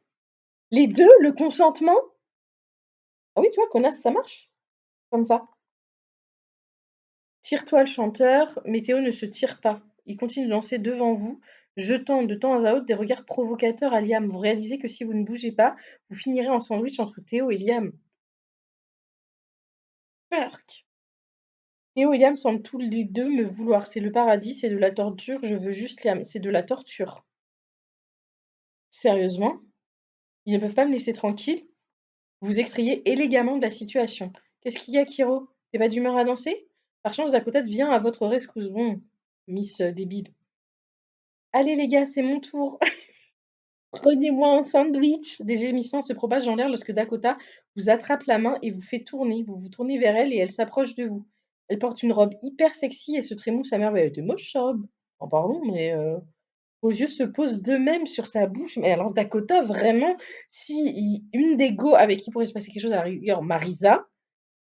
les deux, le consentement. Ah oui, tu vois, connasse, ça marche. Comme ça. Tire-toi le chanteur. Météo ne se tire pas. Il continue de danser devant vous, jetant de temps à autre des regards provocateurs à Liam. Vous réalisez que si vous ne bougez pas, vous finirez en sandwich entre Théo et Liam. Perk. Théo et Liam semblent tous les deux me vouloir. C'est le paradis, c'est de la torture. Je veux juste Liam. C'est de la torture. Sérieusement? Ils ne peuvent pas me laisser tranquille? Vous vous extrayez élégamment de la situation. Qu'est-ce qu'il y a, Kiro? T'es pas d'humeur à danser? Par chance, Dakota vient à votre rescousse. Bon, Miss débile. Allez les gars, c'est mon tour. Prenez-moi un sandwich. Des gémissements se propagent dans l'air lorsque Dakota vous attrape la main et vous fait tourner. Vous vous tournez vers elle et elle s'approche de vous. Elle porte une robe hyper sexy et se trémousse à merveille. Elle était moche sa robe. En pardon, mais vos yeux se posent d'eux-mêmes sur sa bouche. Mais alors Dakota, vraiment, si une des go avec qui pourrait se passer quelque chose à la rigueur, Marisa,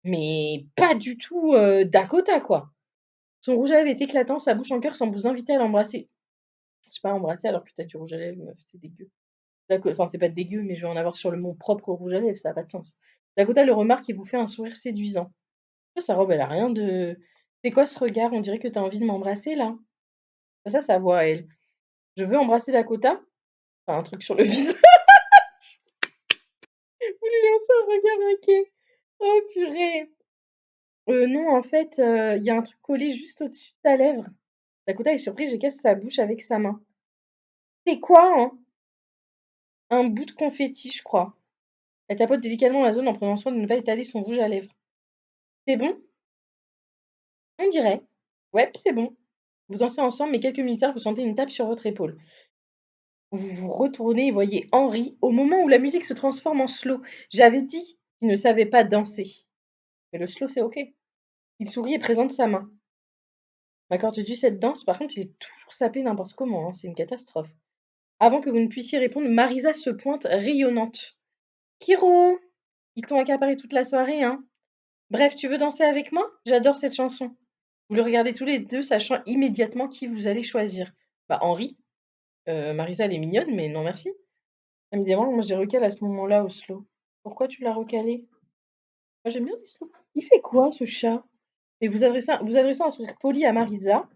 mais pas du tout Dakota, quoi. Son rouge à lèvres est éclatant, sa bouche en cœur semble vous inviter à l'embrasser. Je sais pas, embrasser alors que t'as du rouge à lèvres, meuf, c'est dégueu. Enfin, c'est pas dégueu, mais je vais en avoir sur mon propre rouge à lèvres, ça a pas de sens. Dakota le remarque et vous fait un sourire séduisant. Oh, sa robe, elle a rien de. C'est quoi ce regard? On dirait que t'as envie de m'embrasser là. Ça, sa voix à elle. Je veux embrasser Dakota. Enfin, un truc sur le visage. Vous lui lancez un regard inquiet. Oh purée. Non, en fait, il y a un truc collé juste au-dessus de ta lèvre. Dakota est surprise et casse sa bouche avec sa main. C'est quoi, hein? Un bout de confetti, je crois. Elle tapote délicatement la zone en prenant soin de ne pas étaler son rouge à lèvres. C'est bon? On dirait. Ouais, c'est bon. Vous dansez ensemble, mais quelques minutes tard, vous sentez une tape sur votre épaule. Vous vous retournez et voyez Henri au moment où la musique se transforme en slow. J'avais dit qu'il ne savait pas danser. Mais le slow, c'est ok. Il sourit et présente sa main. M'accorde-tu cette danse? Par contre, il est toujours sapé n'importe comment, hein, c'est une catastrophe. Avant que vous ne puissiez répondre, Marisa se pointe rayonnante. Kiro! Ils t'ont accaparé toute la soirée, hein? Bref, tu veux danser avec moi? J'adore cette chanson. Vous le regardez tous les deux, sachant immédiatement qui vous allez choisir. Bah, Henri. Marisa, elle est mignonne, mais non merci. Évidemment, moi j'ai recalé à ce moment-là au slow. Pourquoi tu l'as recalé? Moi j'aime bien les slow. Il fait quoi ce chat? Et vous adressez un sourire poli à Marisa.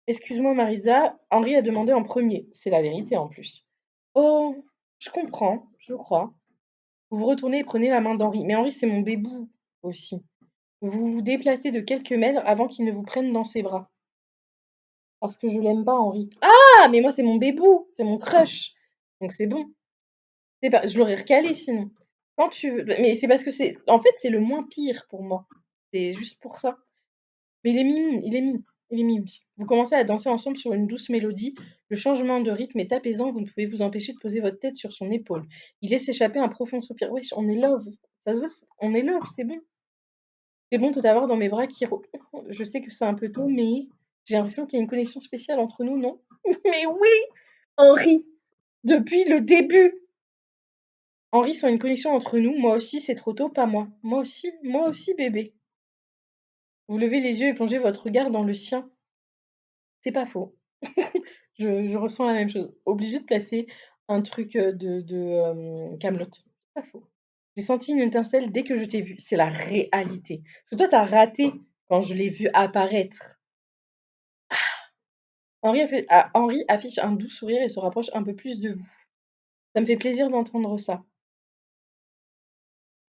Excuse-moi Marisa, Henri a demandé en premier. C'est la vérité en plus. Oh, je comprends, je crois. Vous vous retournez et prenez la main d'Henri. Mais Henri, c'est mon bébou aussi. Vous vous déplacez de quelques mètres avant qu'il ne vous prenne dans ses bras. Parce que je l'aime pas, Henri. Ah, mais moi, c'est mon bébou, c'est mon crush. Donc c'est bon. C'est pas... Je l'aurais recalé sinon. Quand tu veux. Mais c'est parce que c'est. En fait, c'est le moins pire pour moi. C'est juste pour ça. Mais il est mime, il est mime. Il est mime. Vous commencez à danser ensemble sur une douce mélodie. Le changement de rythme est apaisant. Vous ne pouvez vous empêcher de poser votre tête sur son épaule. Il laisse échapper un profond soupir. Wesh, on est love. Ça se voit, on est love, c'est bon. C'est bon de t'avoir dans mes bras, Kiro. Je sais que c'est un peu tôt, mais j'ai l'impression qu'il y a une connexion spéciale entre nous, non? Mais oui, Henri, depuis le début. Henri sent une connexion entre nous. Moi aussi, c'est trop tôt, pas moi. Moi aussi, bébé. Vous levez les yeux et plongez votre regard dans le sien. C'est pas faux. Je ressens la même chose. Obligé de placer un truc de Camelot. C'est pas faux. J'ai senti une étincelle dès que je t'ai vu. C'est la réalité. Parce que toi, t'as raté quand je l'ai vu apparaître. Henri affiche un doux sourire et se rapproche un peu plus de vous. Ça me fait plaisir d'entendre ça.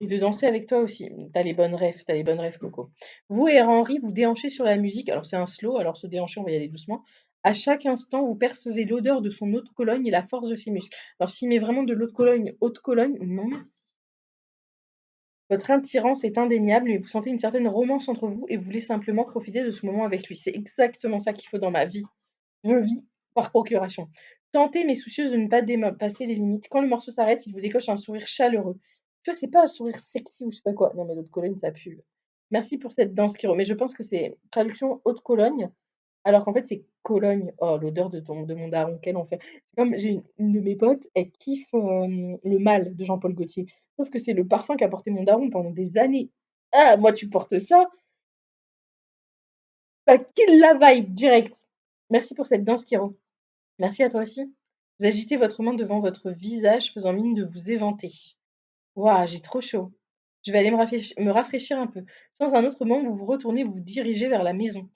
Et de danser avec toi aussi. T'as les bonnes rêves, Coco. Vous et Henri vous déhanchez sur la musique. Alors c'est un slow, alors se déhancher, on va y aller doucement. À chaque instant, vous percevez l'odeur de son eau de Cologne et la force de ses muscles. Alors s'il met vraiment de l'eau de Cologne, haute Cologne, non merci. Votre attirance est indéniable, mais vous sentez une certaine romance entre vous et vous voulez simplement profiter de ce moment avec lui. C'est exactement ça qu'il faut dans ma vie. Je vis par procuration. Tentez, mais soucieuse de ne pas dépasser les limites. Quand le morceau s'arrête, il vous décoche un sourire chaleureux. Tu vois, c'est pas un sourire sexy ou je sais pas quoi. Non, mais l'eau de Cologne, ça pue. Merci pour cette danse, Kiro. Mais je pense que c'est traduction haute Cologne, alors qu'en fait, c'est Cologne. Oh, l'odeur de mon daron, quel enfer. C'est comme j'ai une de mes potes, elle kiffe le mal de Jean-Paul Gaultier. Sauf que c'est le parfum qu'a porté mon daron pendant des années. Ah, moi, tu portes ça kill la vibe direct. Merci pour cette danse, Kiro. Merci à toi aussi. Vous agitez votre main devant votre visage, faisant mine de vous éventer. Waouh, j'ai trop chaud. Je vais aller me rafraîchir un peu. Sans un autre moment, vous vous retournez, vous vous dirigez vers la maison.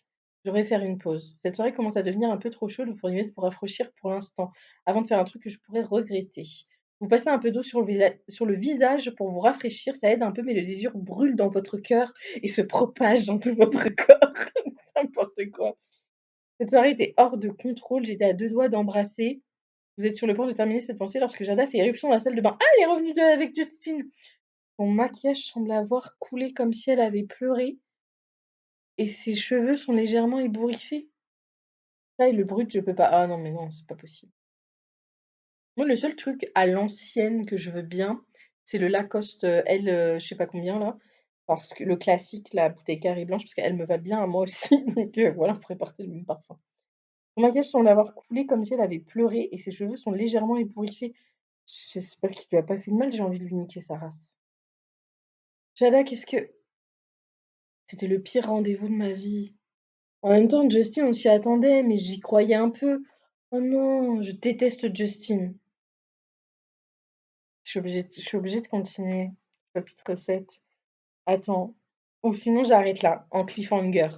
Je devrais faire une pause. Cette soirée commence à devenir un peu trop chaude, vous pourriez mieux vous rafraîchir pour l'instant, avant de faire un truc que je pourrais regretter. Vous passez un peu d'eau sur le visage pour vous rafraîchir, ça aide un peu, mais le désir brûle dans votre cœur et se propage dans tout votre corps. N'importe quoi. Cette soirée était hors de contrôle, j'étais à deux doigts d'embrasser. Vous êtes sur le point de terminer cette pensée lorsque Jada fait éruption dans la salle de bain. Ah, elle est revenue avec Justine! Son maquillage semble avoir coulé comme si elle avait pleuré et ses cheveux sont légèrement ébouriffés. Ça et le brut, je peux pas. Ah non, mais non, c'est pas possible. Moi, le seul truc à l'ancienne que je veux bien, c'est le Lacoste, L, je sais pas combien là, parce que le classique, la bouteille carrée blanche, parce qu'elle me va bien à moi aussi, donc voilà, on pourrait porter le même parfum. Son maquillage semble avoir coulé comme si elle avait pleuré et ses cheveux sont légèrement ébouriffés. J'espère qu'il lui a pas fait de mal, j'ai envie de lui niquer sa race. Jada, qu'est-ce que c'était le pire rendez-vous de ma vie. En même temps, Justin, on s'y attendait, mais j'y croyais un peu. Oh non, je déteste Justin. Je suis obligée de continuer. Chapitre 7. Attends. Ou sinon, j'arrête là, en cliffhanger.